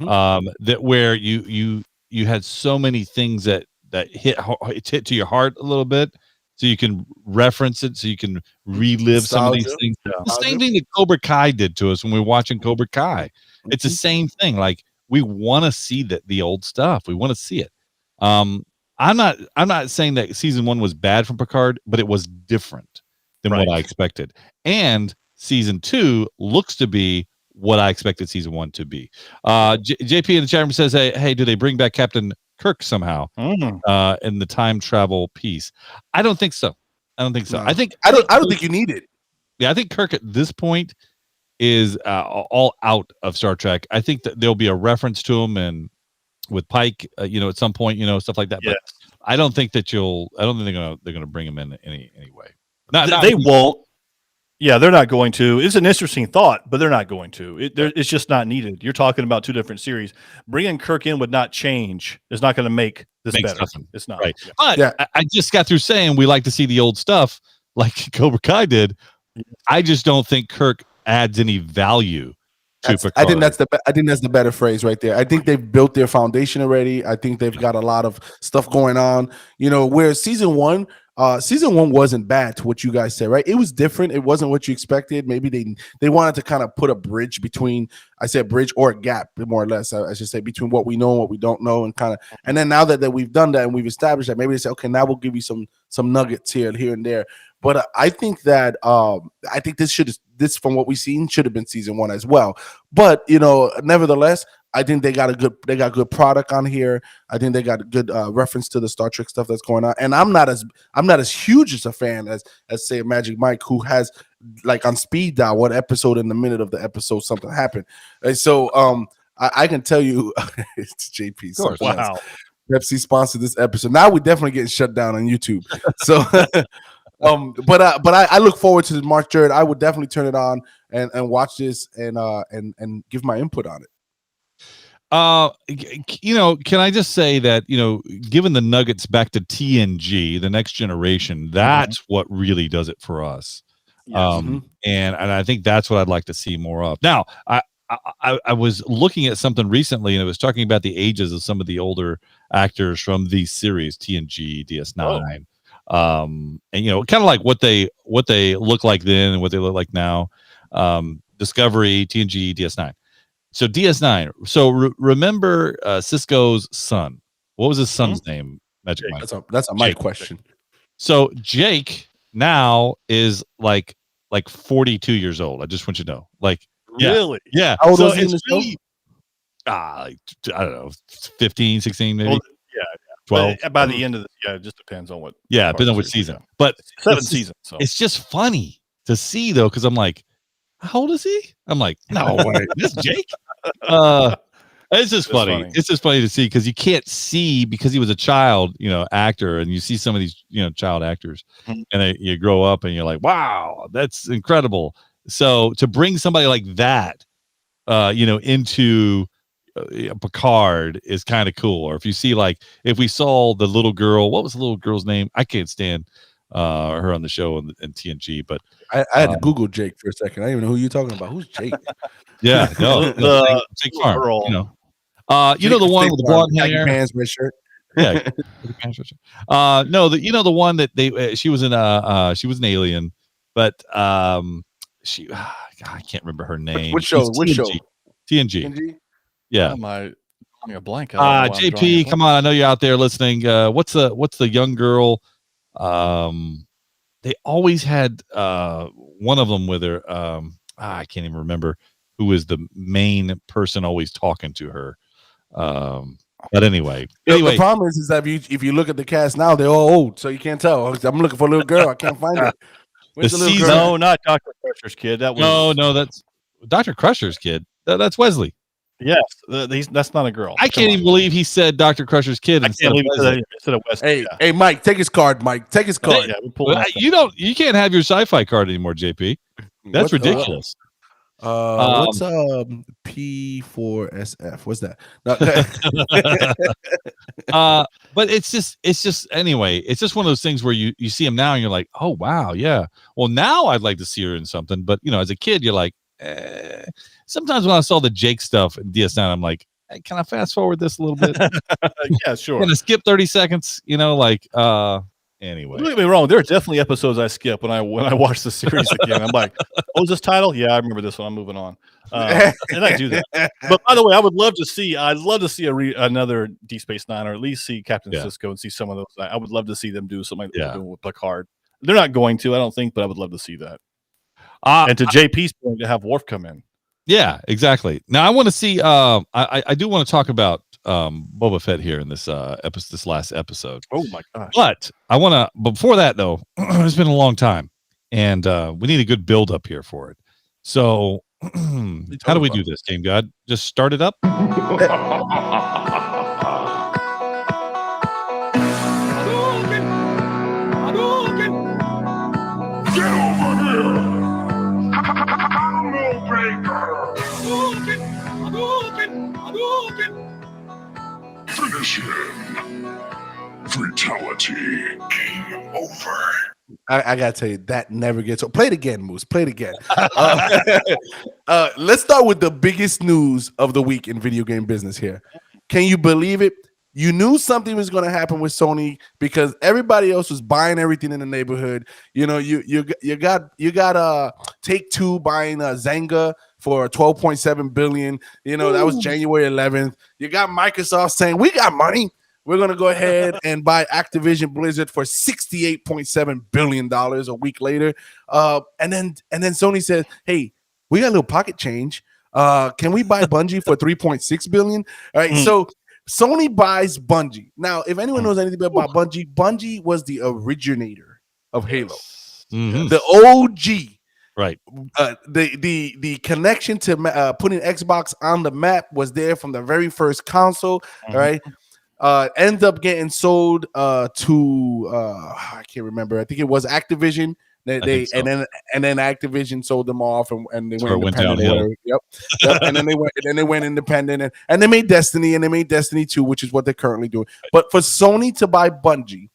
1. That where you had so many things that hit to your heart a little bit, so you can reference it, so you can relive some of these things. The same thing that Cobra Kai did to us when we were watching Cobra Kai. It's the same thing. Like we want to see the old stuff. We want to see it. I'm not saying that season 1 was bad from Picard, but it was different than what I expected. And season 2 looks to be what I expected season 1 to be. JP in the chat room says, hey, do they bring back Captain Kirk somehow in the time travel piece? I don't think so. No. I don't think you need it. Yeah, I think Kirk at this point is all out of Star Trek. I think that there'll be a reference to him and with Pike, at some point, stuff like that. But I don't think that they're gonna bring him in any way. They won't. Yeah, they're not going to. It's an interesting thought, but they're not going to. It's just not needed. You're talking about 2 different series. Bringing Kirk in would not change. It's not going to make this better. Nothing. It's not. Right. But I just got through saying we like to see the old stuff like Cobra Kai did. I just don't think Kirk adds any value to Picard. I think that's the better phrase right there. I think they've built their foundation already. I think they've got a lot of stuff going on. Where season one wasn't bad to what you guys said, right? It was different. It wasn't what you expected. Maybe they wanted to kind of put a bridge between, I said bridge or a gap, more or less, I should say, between what we know and what we don't know, and then now that we've done that and we've established that, maybe they say, okay, now we'll give you some nuggets here and there. But I think that this from what we've seen should have been season 1 as well. But nevertheless, I think they got good product on here. I think they got a good reference to the Star Trek stuff that's going on. And I'm not as huge as a fan as say Magic Mike, who has like on speed dial what episode in the minute of the episode something happened. And so I can tell you, it's JP. Of course. Wow. Pepsi sponsored this episode. Now we're definitely getting shut down on YouTube. So. But I look forward to March 3rd. I would definitely turn it on and watch this and give my input on it. Can I just say that, given the nuggets back to TNG, the next generation, that's what really does it for us. Yes. And I think that's what I'd like to see more of. Now, I was looking at something recently, and it was talking about the ages of some of the older actors from these series, TNG, DS9. And kind of like what they look like then and what they look like now. Discovery, TNG, DS9. So DS9. So remember Cisco's son. What was his son's name? Magic Mike. That's a Mike question. So Jake now is like 42 years old. I just want you to know. Really? Yeah. How old was he in the show? I don't know, 15, 16 maybe. Well, 12. But by the end of it just depends on what. Yeah, depends on which season. But 7 seasons. So it's just funny to see though, because I'm like, how old is he? I'm like, no way, this Jake. It's just funny. It's just funny to see because you can't see because he was a child, actor, and you see some of these, child actors, and you grow up and you're like, wow, that's incredible. So to bring somebody like that, into Picard is kind of cool. Or if you see, if we saw the little girl, what was the little girl's name? I can't stand her on the show in TNG, but I had to Google Jake for a second. I don't even know who you're talking about. Who's Jake? Yeah, no, Jake Farm. The one with the blonde hair, pants, red shirt. Yeah, no, the one that she was in. She was an alien, but she, I can't remember her name. Which show? TNG. Yeah. Am I drawing a blank? JP, come on! I know you're out there listening. What's the young girl? They always had one of them with her. I can't even remember who was the main person always talking to her. But anyway, the problem is that if you look at the cast now, they're all old, so you can't tell. I'm looking for a little girl. I can't find her. Where's the little girl? No, not Dr. Crusher's kid. That was no, that's Dr. Crusher's kid. That's Wesley. Yes, that's not a girl. I can't even believe he said Dr. Crusher's kid. I can't believe instead of Wesley. Hey, Mike, take his card. Mike, take his card. You can't have your sci-fi card anymore, JP. That's ridiculous. What's P4SF? What's that? But it's just anyway. It's just one of those things where you see him now and you're like, oh wow, yeah. Well, now I'd like to see her in something, but as a kid, you're like. Sometimes when I saw the Jake stuff in DS9, I'm like, hey, can I fast forward this a little bit? Yeah, sure. Can I skip 30 seconds? Anyway. Don't get me wrong. There are definitely episodes I skip when I watch the series again. I'm like, what was this title? Yeah, I remember this one. I'm moving on. And I do that. But by the way, I'd love to see another Deep Space Nine, or at least see Captain Sisko and see some of those. I would love to see them do something like they're doing with Picard. They're not going to, I don't think, but I would love to see that. And to JP's point, to have Worf come in. Yeah, exactly. Now I want to see. I do want to talk about Boba Fett here in this this last episode. Oh my gosh! But I want to. Before that, though, it's been a long time, and we need a good build up here for it. So, how do we do this, Game God? Just start it up. Finish him. Fatality. Game over. I gotta tell you, that never gets old. Play it again, Moose. Play it again. Let's start with the biggest news of the week in video game business here. Can you believe it? You knew something was going to happen with Sony because everybody else was buying everything in the neighborhood. You know, you got Take-Two buying Zynga for $12.7 billion. You know, that was January 11th. You got Microsoft saying, we got money. We're going to go ahead and buy Activision Blizzard for $68.7 billion a week later. And then Sony said, hey, we got a little pocket change. Can we buy Bungie for $3.6 billion? All right. So Sony buys Bungie. Now, if anyone knows anything about Bungie, Bungie was the originator of Halo. Mm-hmm. The OG. Right. The connection to putting Xbox on the map was there from the very first console. All right. Ends up getting sold to I can't remember. I think it was Activision. And then Activision sold them off, and they went downhill. Yep. And then they went independent, and they made Destiny, and they made Destiny 2, which is what they're currently doing. But for Sony to buy Bungie,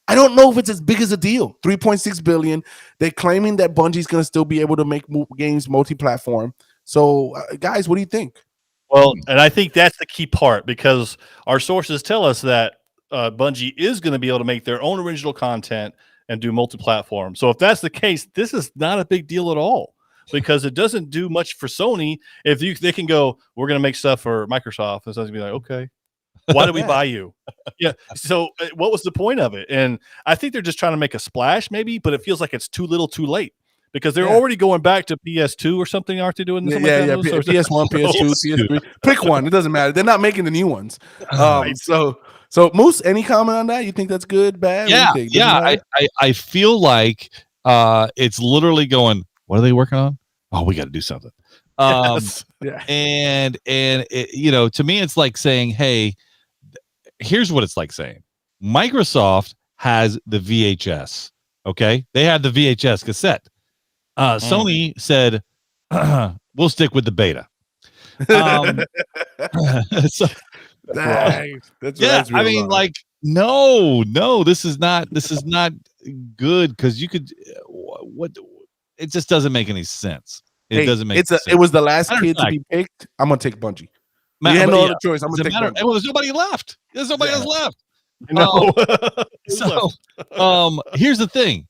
I don't know if it's as big as a deal. $3.6 billion. They're claiming that Bungie's going to still be able to make games multi-platform. So, guys, what do you think? Well, and I think that's the key part because our sources tell us that Bungie is going to be able to make their own original content and do multi-platform. So if that's the case, this is not a big deal at all because it doesn't do much for Sony. If they can go, we're going to make stuff for Microsoft, and so it's going to be like, okay, why did we buy you? Yeah. So what was the point of it? And I think they're just trying to make a splash maybe, but it feels like it's too little too late. Because they're already going back to PS2 or something, aren't they doing? PS1, PS2, PS3. Pick one. It doesn't matter. They're not making the new ones. So Moose, any comment on that? You think that's good, bad? Yeah. I feel like it's literally going, what are they working on? Oh, we got to do something. And it, to me, it's like saying, hey, here's what it's like saying. Microsoft has the VHS. Okay. They had the VHS cassette. Sony said, we'll stick with the beta. So, I mean, like, no, this is not good because you could, it just doesn't make any sense. It doesn't make sense. It was the last kid to be picked. I'm going to take Bungie. You had no other choice. I'm going to take Bungie. Well, there's nobody left. There's nobody else left. No. So, here's the thing.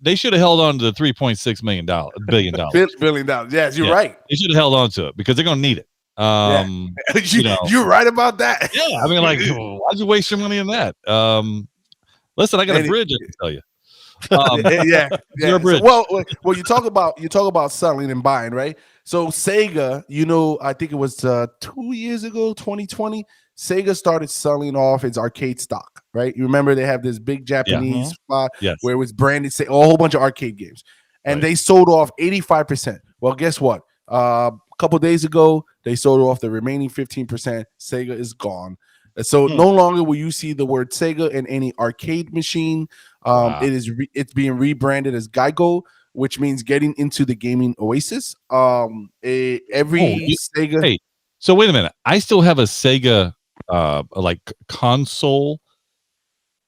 They should have held on to the $3.6 billion. $billion. Yes, you're right. They should have held on to it because they're going to need it. You're right about that. Yeah, I mean, like, why'd you waste your money on that? Listen, I got a bridge. I can tell you. Yeah. Your bridge. Well, you talk about selling and buying, right? So Sega, I think it was 2 years ago, 2020. Sega started selling off its arcade stock, right? You remember they have this big Japanese spot where it was branded, a whole bunch of arcade games, and they sold off 85%. Well, guess what? A couple days ago, they sold off the remaining 15%. Sega is gone. So no longer will you see the word Sega in any arcade machine. It's being rebranded as Geico, which means getting into the gaming oasis. Sega. Hey, so wait a minute. I still have a Sega like console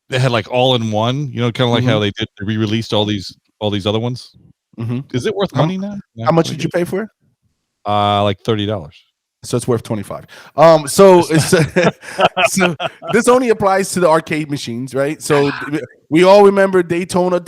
that had like all in one. Kind of like how they re-released all these other ones. Is it worth money now? How much did you pay for it? Like $30. So it's worth $25. So this only applies to the arcade machines, right? So we all remember Daytona,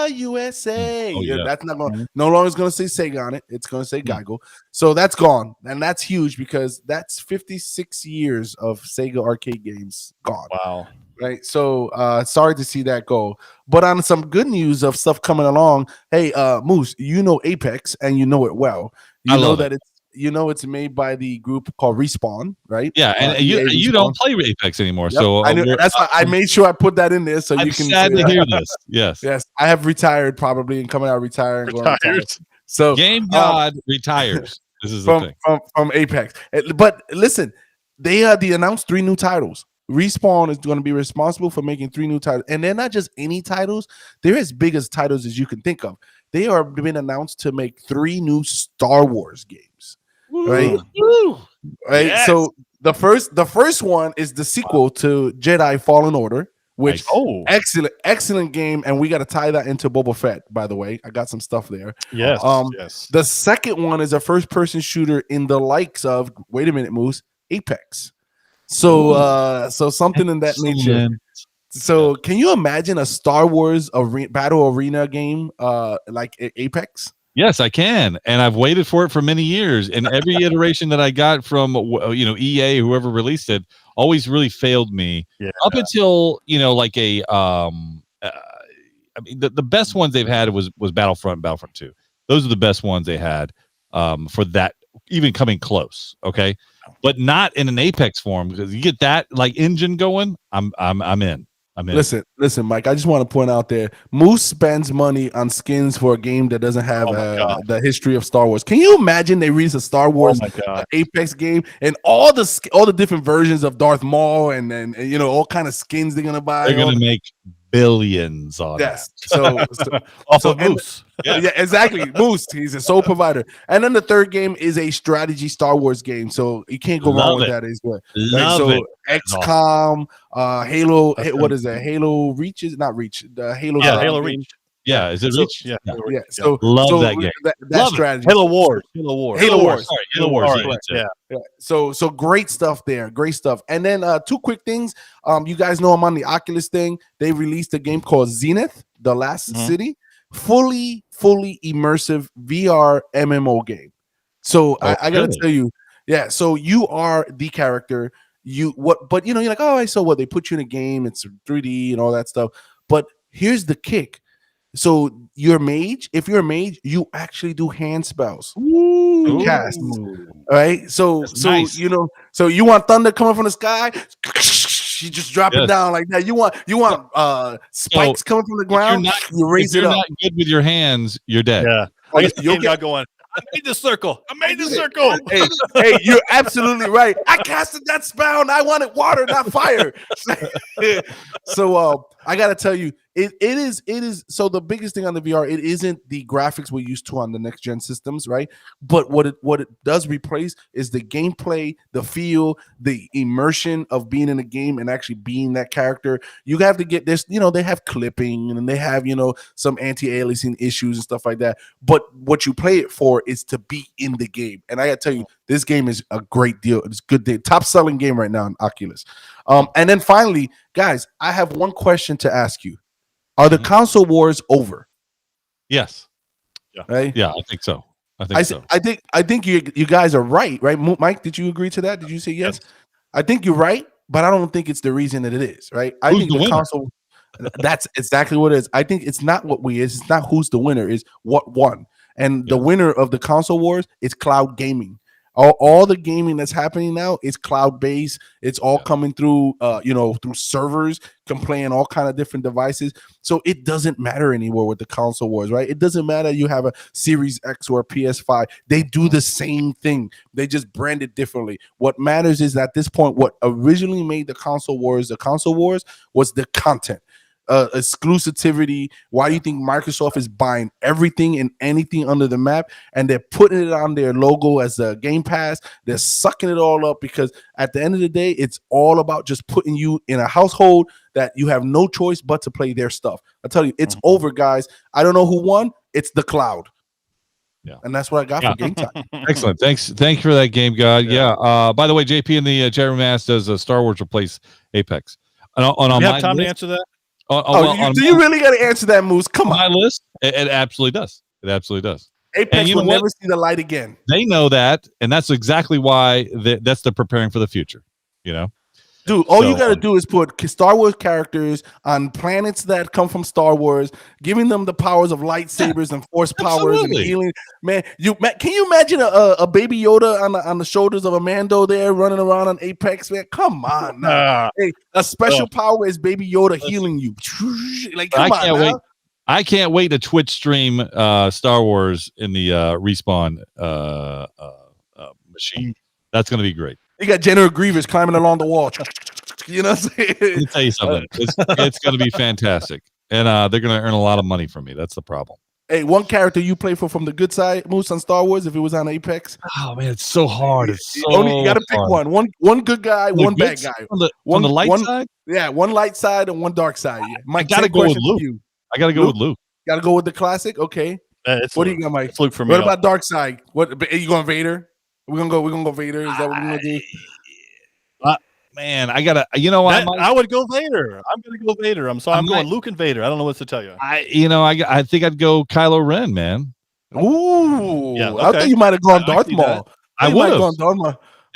USA. That's not going. No longer is going to say Sega on it. It's going to say Geico. So that's gone, and that's huge because that's 56 years of Sega arcade games gone. Wow. Right. So sorry to see that go. But on some good news of stuff coming along, hey, Moose, you know Apex and you know it well. You know that it's made by the group called Respawn, right? Yeah, and you don't play Apex anymore. Yep, So I knew, that's why I made sure I put that in there so I'm you can sad say to hear this. Yes. Yes, I have retired probably and coming out retired. So Game God retires. This is the thing. From Apex. But listen, they announced 3 new titles. Respawn is going to be responsible for making 3 new titles, and they're not just any titles. They're as big as titles as you can think of. They are been announced to make 3 new Star Wars games. Right? Right. Yes. So the first one is the sequel to Jedi Fallen Order, which excellent game, and we got to tie that into Boba Fett. By the way, I got some stuff there. Yes. The second one is a first-person shooter in the likes of Moose, Apex. So something in that nature. So can you imagine a Star Wars battle arena game like Apex? Yes, I can, and I've waited for it for many years. And every iteration that I got from EA, whoever released it, always really failed me. Yeah. Up until like a I mean, the best ones they've had was Battlefront, Battlefront 2. Those are the best ones they had for that, even coming close. Okay, but not in an Apex form, because you get that like engine going. I'm in. Listen, Mike. I just want to point out there, Moose spends money on skins for a game that doesn't have the history of Star Wars. Can you imagine they release a Star Wars Apex game and all the different versions of Darth Maul and all kind of skins they're gonna buy? They're gonna make billions on that. So Moose. Yeah, exactly. Moose, he's a sole provider. And then the third game is a strategy Star Wars game. So you can't go wrong with that as well. XCOM, Halo, what is that? Halo Reach is not Reach. The Halo Halo Reach. Yeah, is it Reach? Yeah. So love that game. That strategy. Halo Wars. Sorry, Halo Wars. Yeah. So great stuff there. Great stuff. And then 2 quick things. You guys know I'm on the Oculus thing. They released a game called Zenith, The Last City. Fully immersive VR MMO game. So I gotta tell you, so you are the character. But you're like, oh, so what? They put you in a game, it's 3D and all that stuff. But here's the kick. So you're a mage. If you're a mage, you actually do hand spells. Cast. All right. So nice. So you want thunder coming from the sky? You just drop it down like that. You want spikes coming from the ground? You raise it up. If you're not good with your hands, you're dead. Yeah. I guess you're going. I made the circle. Hey, you're absolutely right. I casted that spell and I wanted water, not fire. So I gotta tell you, it is. So the biggest thing on the VR, it isn't the graphics we're used to on the next gen systems, right? But what it does replace is the gameplay, the feel, the immersion of being in a game and actually being that character. You have to get this. They have clipping and they have some anti-aliasing issues and stuff like that. But what you play it for is to be in the game. And I gotta tell you, this game is a great deal. It's a good deal. Top selling game right now on Oculus. And then finally, guys, I have one question to ask you. Are the console wars over? Yes. Yeah. Right? Yeah, I think so. I think you guys are right? Mike, did you agree to that? Did you say yes? I think you're right, but I don't think it's the reason that it is, right? I think the console that's exactly what it is. I think it's not it's not who's the winner, is what won. And the winner of the console wars is cloud gaming. All the gaming that's happening now is cloud-based. It's all coming through, through servers, playing all kind of different devices. So it doesn't matter anymore with the console wars, right? It doesn't matter you have a Series X or a PS5. They do the same thing. They just brand it differently. What matters is at this point, what originally made the console wars was the content. Exclusivity. Why do you think Microsoft is buying everything and anything under the map, and they're putting it on their logo as a Game Pass? They're sucking it all up, because at the end of the day, it's all about just putting you in a household that you have no choice but to play their stuff. I tell you, it's over, guys. I don't know who won. It's the cloud. Yeah, and that's what I got for game time. Excellent. Thanks for that, Game God. Yeah. By the way, JP in the chat room asked, does Star Wars replace Apex? Do you have time to answer that? Do you really got to answer that, Moose? Come on. My list, it absolutely does. It absolutely does. Apex will never see the light again. They know that, and that's exactly why that's the preparing for the future. Dude, all you got to do is put Star Wars characters on planets that come from Star Wars, giving them the powers of lightsabers and force powers and healing. Man, can you imagine a Baby Yoda on the shoulders of a Mando there running around on Apex? Man, come on now. Hey, a special power is Baby Yoda healing you. Like, come on now. Wait. I can't wait to Twitch stream Star Wars in the Respawn machine. That's going to be great. You got General Grievous climbing along the wall. You know what I'm saying? Let me tell you something. It's going to be fantastic. And they're going to earn a lot of money from me. That's the problem. Hey, one character you play from the good side, Moose, on Star Wars, if it was on Apex? Oh, man, it's so hard. It's so you got to pick hard. One good guy, one bad guy. On the light side? Yeah, one light side and one dark side. Yeah. Mike, I got to go with Luke. I got to go with Luke. Got to go with the classic? Okay. What do you got, Mike? It's Luke for me. What about dark side? What are you going Vader? We're gonna go Vader. Is that what we're gonna do? Man, I gotta. I would go Vader. I'm gonna go Vader. I'm sorry. I'm going Luke and Vader. I don't know what to tell you. I think I'd go Kylo Ren, man. Ooh, yeah. Okay. I thought you might have gone Darth Maul. I would have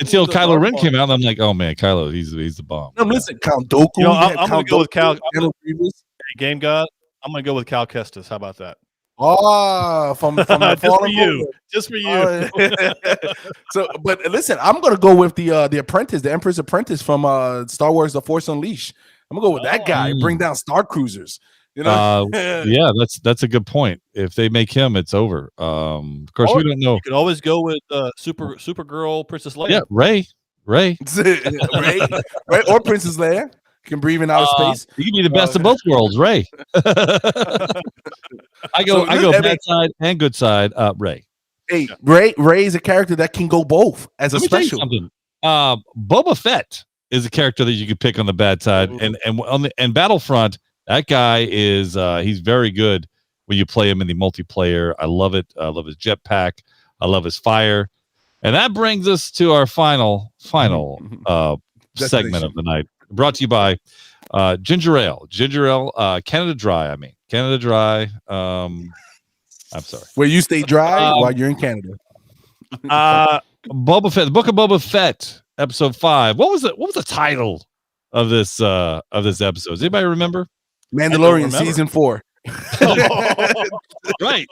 until Kylo Ren came out. And I'm like, oh man, Kylo, he's the bomb. No, listen, Count Dooku. I'm gonna go with Cal. Game God. I'm gonna go with Cal Kestis. How about that? Oh, from the just for you. So, but listen, I'm gonna go with the apprentice, the Emperor's Apprentice from Star Wars: The Force Unleashed. I'm gonna go with that guy. Bring down Star Cruisers. You know, yeah, that's a good point. If they make him, it's over. Of course, we don't know. You could always go with Supergirl, Princess Leia. Yeah, Rey, Rey, or Princess Leia. Can breathe in outer space. You can be the best of both worlds, Rey. I go bad side and good side, Rey. Hey, Rey is a character that can go both as a special. Boba Fett is a character that you could pick on the bad side, and Battlefront, that guy is he's very good when you play him in the multiplayer. I love it. I love his jetpack. I love his fire, and that brings us to our final segment of the night. Brought to you by Ginger Ale. Canada Dry, Canada Dry. I'm sorry. Where you stay dry while you're in Canada. Boba Fett, the Book of Boba Fett, episode 5. What was the title of this episode? Does anybody remember? Mandalorian season 4. Right.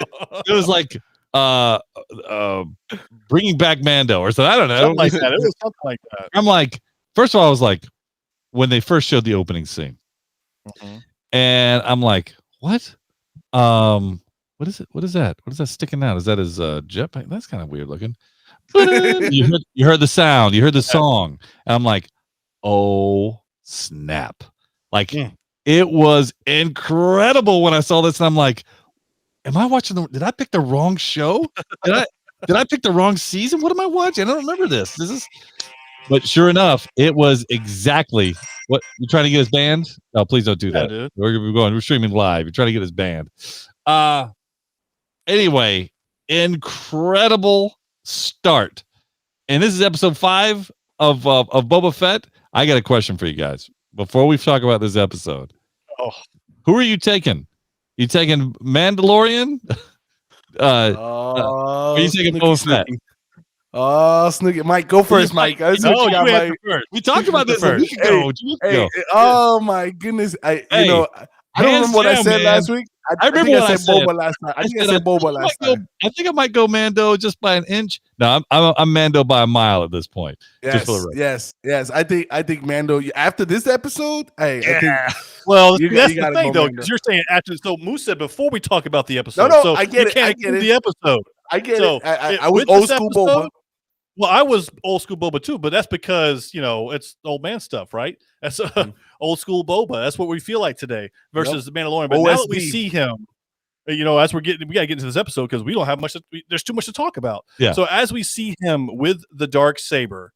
It was like Bringing Back Mando or something. I don't know. Something like that. It was something like that. I'm like, first of all, I was like, when they first showed the opening scene, and I'm like, what? What is it? What is that? What is that sticking out? Is that his jetpack? That's kind of weird looking. You heard the sound. You heard the song. And I'm like, oh snap! Like it was incredible when I saw this, and I'm like, am I watching did I pick the wrong show? Did I pick the wrong season? What am I watching? I don't remember this. But sure enough, it was exactly what you're trying to get us banned. No, please don't do that. Dude. We're streaming live. You're trying to get us banned. Anyway, incredible start. And this is episode 5 of Boba Fett. I got a question for you guys before we talk about this episode. Who are you taking? You taking Mandalorian? Are you taking Boba Fett? Oh, Snooki. Mike, go first, Mike. We talked about this a week ago. Oh my goodness. I don't remember what I said last week. I remember what I said Boba last night. I said Boba last night. I think I might go Mando just by an inch. No, I'm Mando by a mile at this point. Yes. I think Mando after this episode. I think. Well, that's the thing though, because you're saying after. So Moose said before we talk about the episode. No, so I get it. I get it. The episode. I get it. I was old school Boba. Well, I was old school Boba too, but that's because it's old man stuff, right? That's old school Boba. That's what we feel like today versus the Mandalorian. But now that we see him, as we got to get into this episode because we don't have much. There's too much to talk about. Yeah. So as we see him with the dark saber,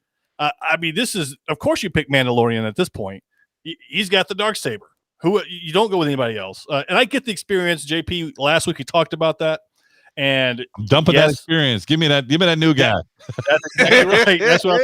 this is of course you pick Mandalorian at this point. He's got the dark saber. Who you don't go with anybody else. And I get the experience. JP last week we talked about that. And I'm dumping that experience. Give me that new guy. That's exactly right. That's what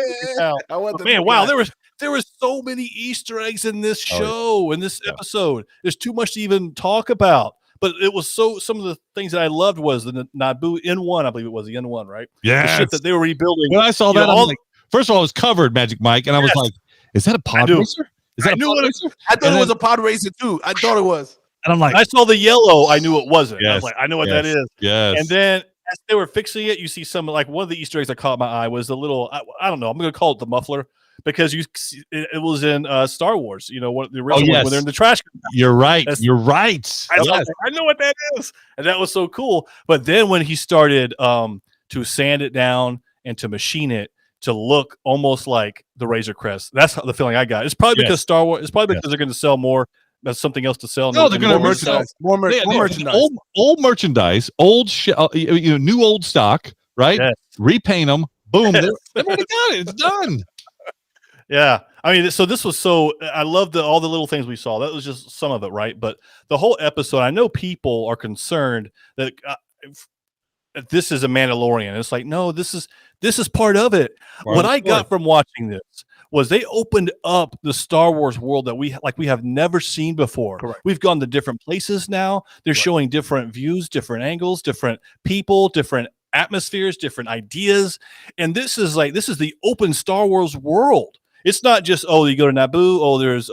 I want. Man, wow, there was so many Easter eggs in this show, in this episode. There's too much to even talk about. But it was some of the things that I loved was the Naboo N1, I believe it was the N1, right? Yeah. The ship that they were rebuilding. When I saw that, I was like, first of all, it was covered, Magic Mike, and I was like, Is that a pod racer? Is that I knew it. I thought it was a pod racer too. I thought it was. And I'm like, I saw the yellow. I knew it wasn't. I Yes, was like, I know what that is. Yes. And then as they were fixing it, you see some like one of the Easter eggs that caught my eye was the little. I don't know. I'm going to call it the muffler because it was in Star Wars. You know what the original one when they're in the trash. You're right. You're right. I know what that is, and that was so cool. But then when he started to sand it down and to machine it to look almost like the Razor Crest, that's the feeling I got. It's probably because Star Wars. It's probably because they're going to sell more. That's something else to sell. No, they're going to merchandise. More merchandise. Old merchandise. New old stock. Right. Yes. Repaint them. Boom. They've already got it. It's done. Yeah. I mean, so this was so. I love all the little things we saw. That was just some of it, right? But the whole episode. I know people are concerned that this is a Mandalorian. It's like, no, this is part of it. What I got from watching this was they opened up the Star Wars world that we have never seen before. Correct. We've gone to different places now. They're showing different views, different angles, different people, different atmospheres, different ideas. And this is the open Star Wars world. It's not just, you go to Naboo, there's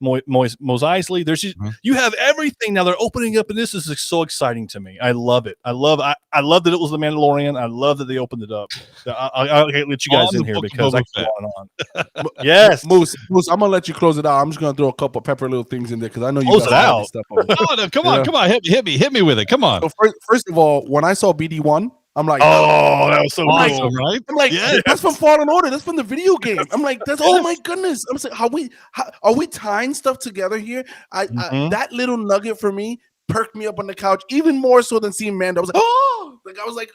Mos Eisley. There's you have everything now. They're opening up, and this is so exciting to me. I love it. I love that it was the Mandalorian. I love that they opened it up. I'll let you guys in here because I can go on. Yes, Moose, I'm gonna let you close it out. I'm just gonna throw a couple pepper little things in there because I know you close got it all out. this stuff over. No, come on, hit me with it. Come on. So first of all, when I saw BD1, I'm like, that was so awesome, cool. right? I'm like, that's from Fallen Order. That's from the video game. I'm like, oh my goodness. I'm saying, are we tying stuff together here? That little nugget for me perked me up on the couch even more so than seeing Mando. I was like,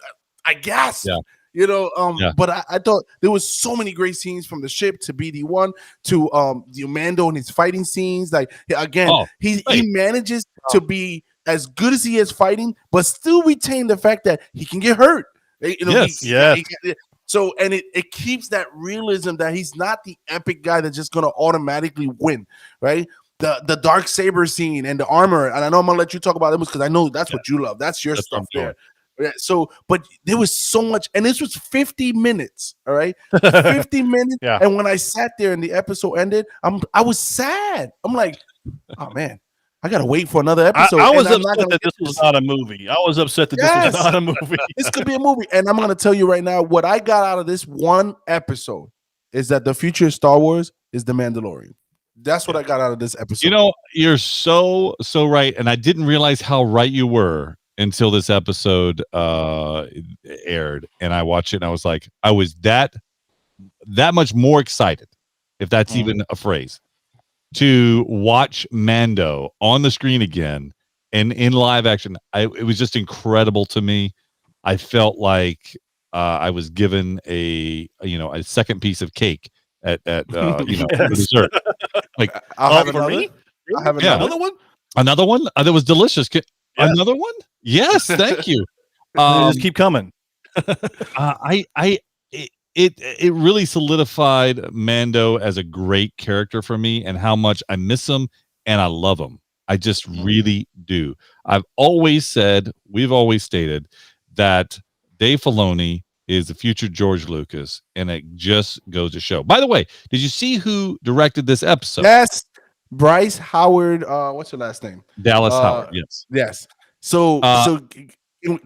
I gasped. Yeah. You know, but I thought there was so many great scenes from the ship to BD1 to the Mando and his fighting scenes. Like again, he manages to be as good as he is fighting, but still retain the fact that he can get hurt. So, and it keeps that realism that he's not the epic guy that's just going to automatically win, right? The dark saber scene and the armor, and I know I'm going to let you talk about them because I know that's what you love. That's your stuff there. Yeah, so, but there was so much, and this was 50 minutes, all right? 50 minutes, and when I sat there and the episode ended, I was sad. I'm like, oh, man. I gotta wait for another episode. I was upset that this was not a movie. I was upset that this was not a movie. This could be a movie. And I'm gonna tell you right now, what I got out of this one episode is that the future of Star Wars is the Mandalorian. That's what I got out of this episode. You know, you're so right, and I didn't realize how right you were until this episode aired, and I watched it, and I was like, I was that much more excited, if that's even a phrase, to watch Mando on the screen again and in live action. It was just incredible to me. I felt like I was given a second piece of cake at dessert. Like, I'll have another. I have another one. Another one that was delicious. Another one? Yes, thank you. Just keep coming. It really solidified Mando as a great character for me, and how much I miss him and I love him. I just really do. We've always stated that Dave Filoni is the future George Lucas, and it just goes to show. By the way, did you see who directed this episode? Yes, Bryce Howard. What's her last name? Dallas Howard. Yes. So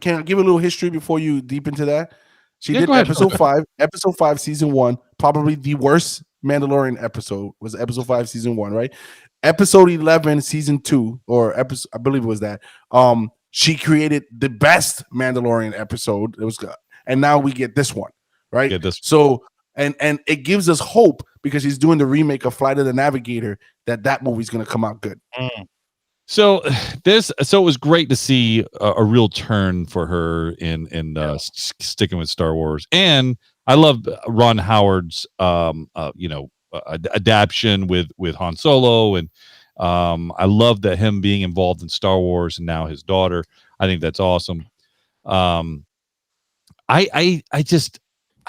can I give a little history before you deep into that? She did episode 5, season 1, probably the worst Mandalorian episode was episode 5, season 1, right? Episode 11, season 2, or episode, I believe it was that. She created the best Mandalorian episode. It was good. And now we get this one, right? So, and it gives us hope because she's doing the remake of Flight of the Navigator that movie's going to come out good. So it was great to see a real turn for her in sticking with Star Wars, and I love Ron Howard's adaptation with Han Solo, and I love that him being involved in Star Wars and now his daughter. I think that's awesome.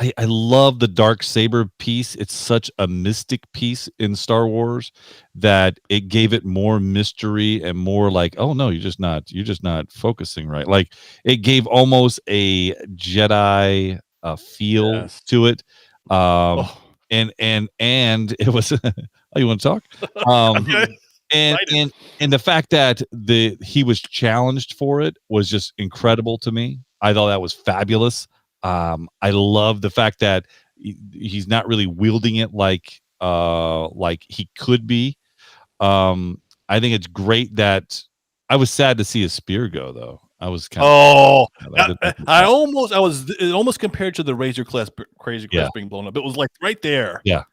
I love the dark saber piece. It's such a mystic piece in Star Wars that it gave it more mystery and more like, oh no, you're just not focusing right. Like it gave almost a Jedi feel to it. and it was. Oh, you want to talk? And the fact that he was challenged for it was just incredible to me. I thought that was fabulous. I love the fact that he's not really wielding it like he could be. I think it's great that I was sad to see his spear go though. I was kind of it almost compared to the Razor Crest being blown up. It was like right there. Yeah.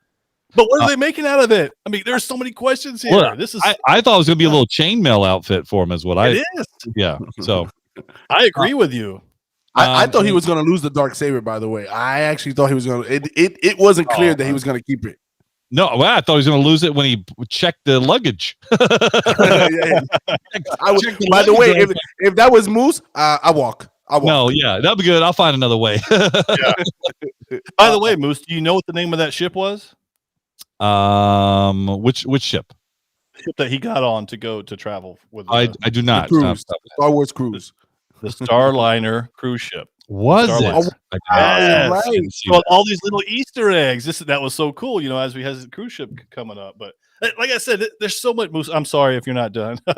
But what are they making out of it? I mean, there's so many questions here. Well, I thought it was gonna be a little chainmail outfit for him, is what it is. Yeah. So I agree with you. I thought he was going to lose the Darksaber. By the way, I actually thought he was going to. It wasn't clear that he was going to keep it. No, well, I thought he was going to lose it when he checked the luggage. By the way, if that was Moose, I walk. No, yeah, that'd be good. I'll find another way. By the way, Moose, do you know what the name of that ship was? Which ship? The ship that he got on to go to travel with. I do not. Star Wars cruise. The Starliner cruise ship. Was Starliner. it? Yes. Right. So all these little Easter eggs. That was so cool, as we have the cruise ship coming up. But like I said, there's so much. Moose, I'm sorry if you're not done. I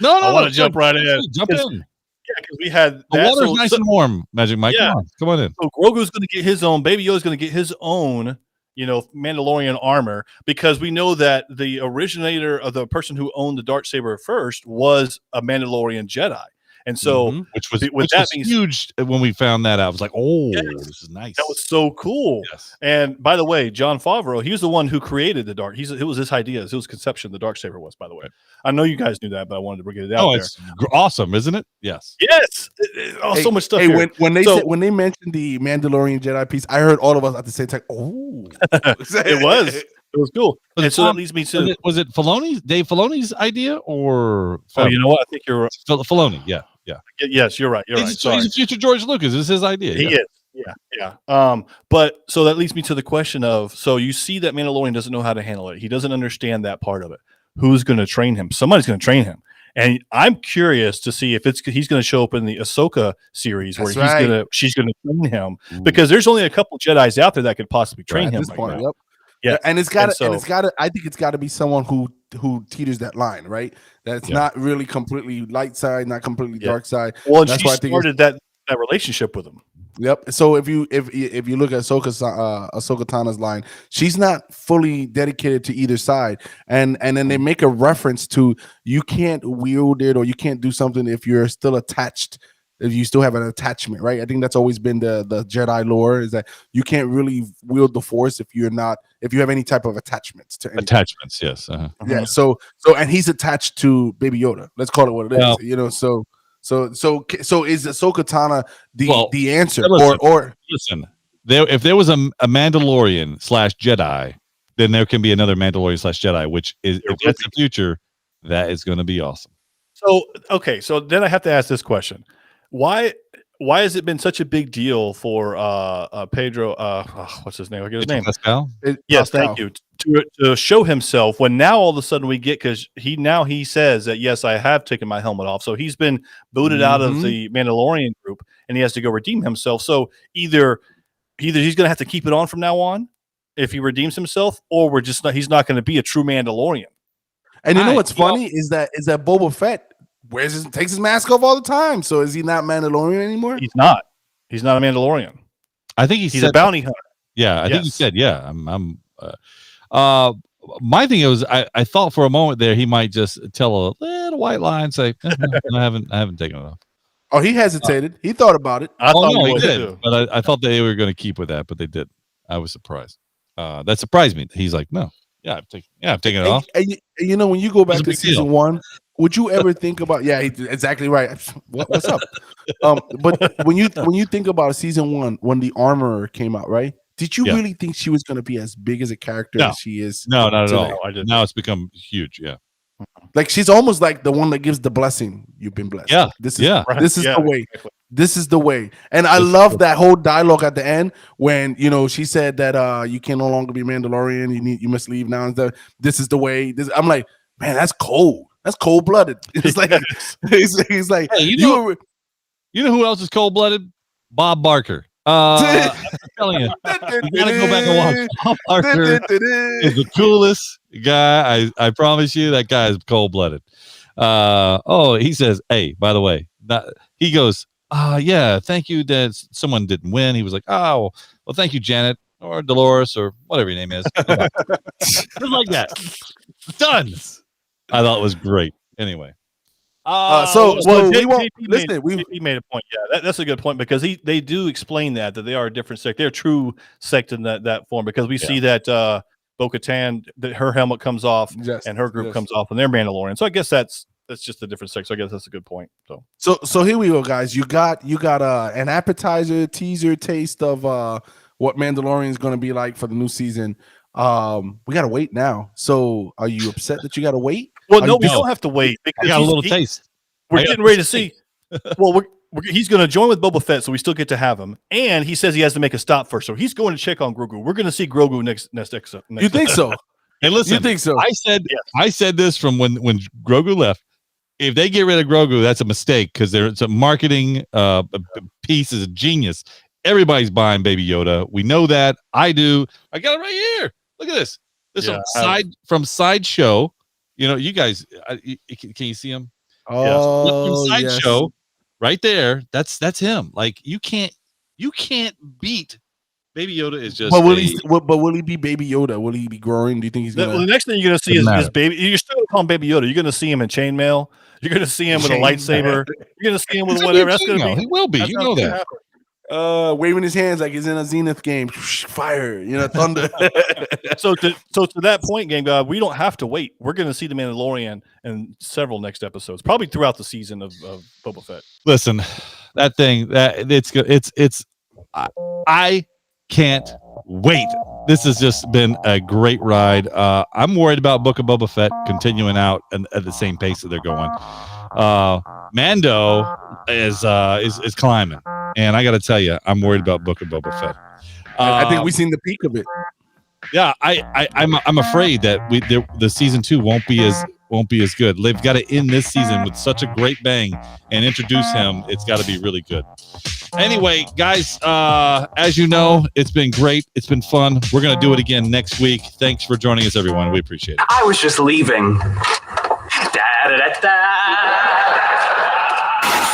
want to jump right in. Jump in. Yeah, because we had the water's nice and warm. Magic Mike, yeah. Come on in. So Grogu's going to get his own. Baby Yoda's going to get his own. Mandalorian armor, because we know that the originator of the person who owned the Darksaber first was a Mandalorian Jedi. And so, which was huge when we found that out. I was like, this is nice. That was so cool. Yes. And by the way, Jon Favreau, he was the one who created the Dark. It was his ideas. It was conception. The Darksaber was, by the way. I know you guys knew that, but I wanted to get it out there. It's awesome, isn't it? Yes. Yes. So much stuff. Here. When they mentioned the Mandalorian Jedi piece, I heard all of us at the same time. Oh, it was cool. And so that leads me to was it Filoni's, Dave Filoni's idea, or you know what? I think you're Filoni. Yeah. Yes, you're right. He's a future George Lucas. This is his idea. He is. Yeah. But so that leads me to the question of, so you see that Mandalorian doesn't know how to handle it. He doesn't understand that part of it. Who's going to train him? Somebody's going to train him. And I'm curious to see if he's going to show up in the Ahsoka series where she's going to train him, because there's only a couple Jedis out there that could possibly train him. Yep. Yeah, and I think it's got to be someone who teeters that line, right? That's not really completely light side, not completely dark side. Well, and that's why I think started that relationship with him. Yep. So if you look at Ahsoka Tana's line, she's not fully dedicated to either side, and then they make a reference to you can't wield it or you can't do something if you're still attached. If you still have an attachment, right? I think that's always been the Jedi lore, is that you can't really wield the Force if you have any type of attachments to anything. Attachments. Yes. Yeah. So and he's attached to Baby Yoda. Let's call it what it is. So is Ahsoka Tana the answer? Listen, if there was a Mandalorian / Jedi, then there can be another Mandalorian / Jedi, which is, if that's the future, that is going to be awesome. So then I have to ask this question. Why has it been such a big deal for Pedro? What's his name? I get his name. Pascal. Yes, thank you. To show himself, when now all of a sudden we get, because he says that yes, I have taken my helmet off. So he's been booted out of the Mandalorian group, and he has to go redeem himself. So either he's going to have to keep it on from now on if he redeems himself, or he's not going to be a true Mandalorian. And you know what's funny is that Boba Fett takes his mask off all the time. So is he not Mandalorian anymore? He's not. He's not a Mandalorian. I think he's a bounty hunter. Yeah, I think he said, my thing was, I thought for a moment there he might just tell a little white lie and say, I haven't taken it off. Oh, he hesitated. He thought about it. He did. Too. But I thought they were going to keep with that, but they did. I was surprised. That surprised me. He's like, no, I've taken it off. And when you go back to season 1, would you ever think about? Yeah, exactly right. What's up? But when you think about season 1, when the Armorer came out, right? Did you really think she was going to be as big as a character as she is? No, not at all. I didn't. Now it's become huge. Yeah, like she's almost like the one that gives the blessing. You've been blessed. Yeah, this is the way. Exactly. This is the way. And I love that whole dialogue at the end when she said that you can no longer be Mandalorian. You must leave now and stuff. This is the way. I'm like, man, that's cold. That's cold blooded. It's like he's like, hey, you know who else is cold blooded? Bob Barker. I'm telling you, you gotta go back and watch. Bob Barker is the coolest guy. I promise you, that guy is cold blooded. He says, "Hey, by the way," he goes, yeah, thank you that someone didn't win. He was like, "Oh, well, thank you, Janet or Dolores or whatever your name is." Just like that. Done. I thought it was great. Anyway. We made a point. Yeah, that's a good point because they do explain that they are a different sect. They're a true sect in that form because we see that Bo-Katan, her helmet comes off and her group comes off and they're Mandalorian. So I guess that's just a different sect. So I guess that's a good point. So here we go, guys. You got an appetizer, teaser, taste of what Mandalorian is going to be like for the new season. We got to wait now. So are you upset that you got to wait? Well, no, we don't have to wait. I got a little taste. We're getting ready to see. Well, he's going to join with Boba Fett, so we still get to have him. And he says he has to make a stop first, so he's going to check on Grogu. We're going to see Grogu next You think so? Hey, listen. You think so? I said this from when Grogu left. If they get rid of Grogu, that's a mistake because it's a marketing piece is a genius. Everybody's buying Baby Yoda. We know that. I do. I got it right here. Look at this. This from Sideshow. You know, you guys, can you see him? Oh, from Sideshow, right there. That's him. Like you can't beat Baby Yoda. Is just. But will he be Baby Yoda? Will he be growing? Do you think he's gonna? Well, the next thing you're gonna see is Baby. You're still gonna call him Baby Yoda. You're gonna see him in chainmail. You're gonna see him with a lightsaber. You're gonna see him with whatever. That's gonna be. He will be. You know that. Waving his hands like he's in a Zenith game. Fire, thunder. So to that point, game guy, we don't have to wait. We're going to see the Mandalorian in several next episodes, probably throughout the season of Boba Fett. Listen, that thing it's good. It's I can't wait. This has just been a great ride. I'm worried about Book of Boba Fett continuing out at the same pace that they're going. Mando is climbing. And I got to tell you, I'm worried about Book of Boba Fett. I think we've seen the peak of it. Yeah, I'm afraid that the season 2 won't be as good. They've got to end this season with such a great bang and introduce him. It's got to be really good. Anyway, guys, as you know, it's been great. It's been fun. We're gonna do it again next week. Thanks for joining us, everyone. We appreciate it. I was just leaving.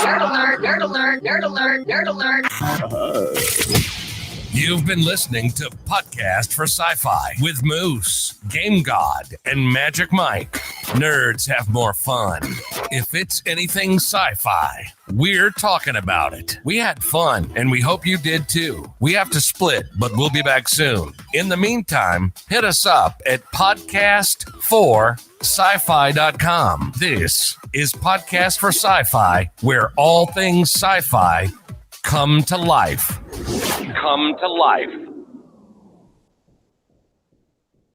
Nerd alert, nerd alert, nerd alert, nerd alert. You've been listening to Podcast for Sci-Fi with Moose, Game God, and Magic Mike. Nerds have more fun. If it's anything sci-fi, we're talking about it. We had fun, and we hope you did too. We have to split, but we'll be back soon. In the meantime, hit us up at podcast4sci-fi.com. This is Podcast for Sci-Fi, where all things sci-fi come to life. Come to life.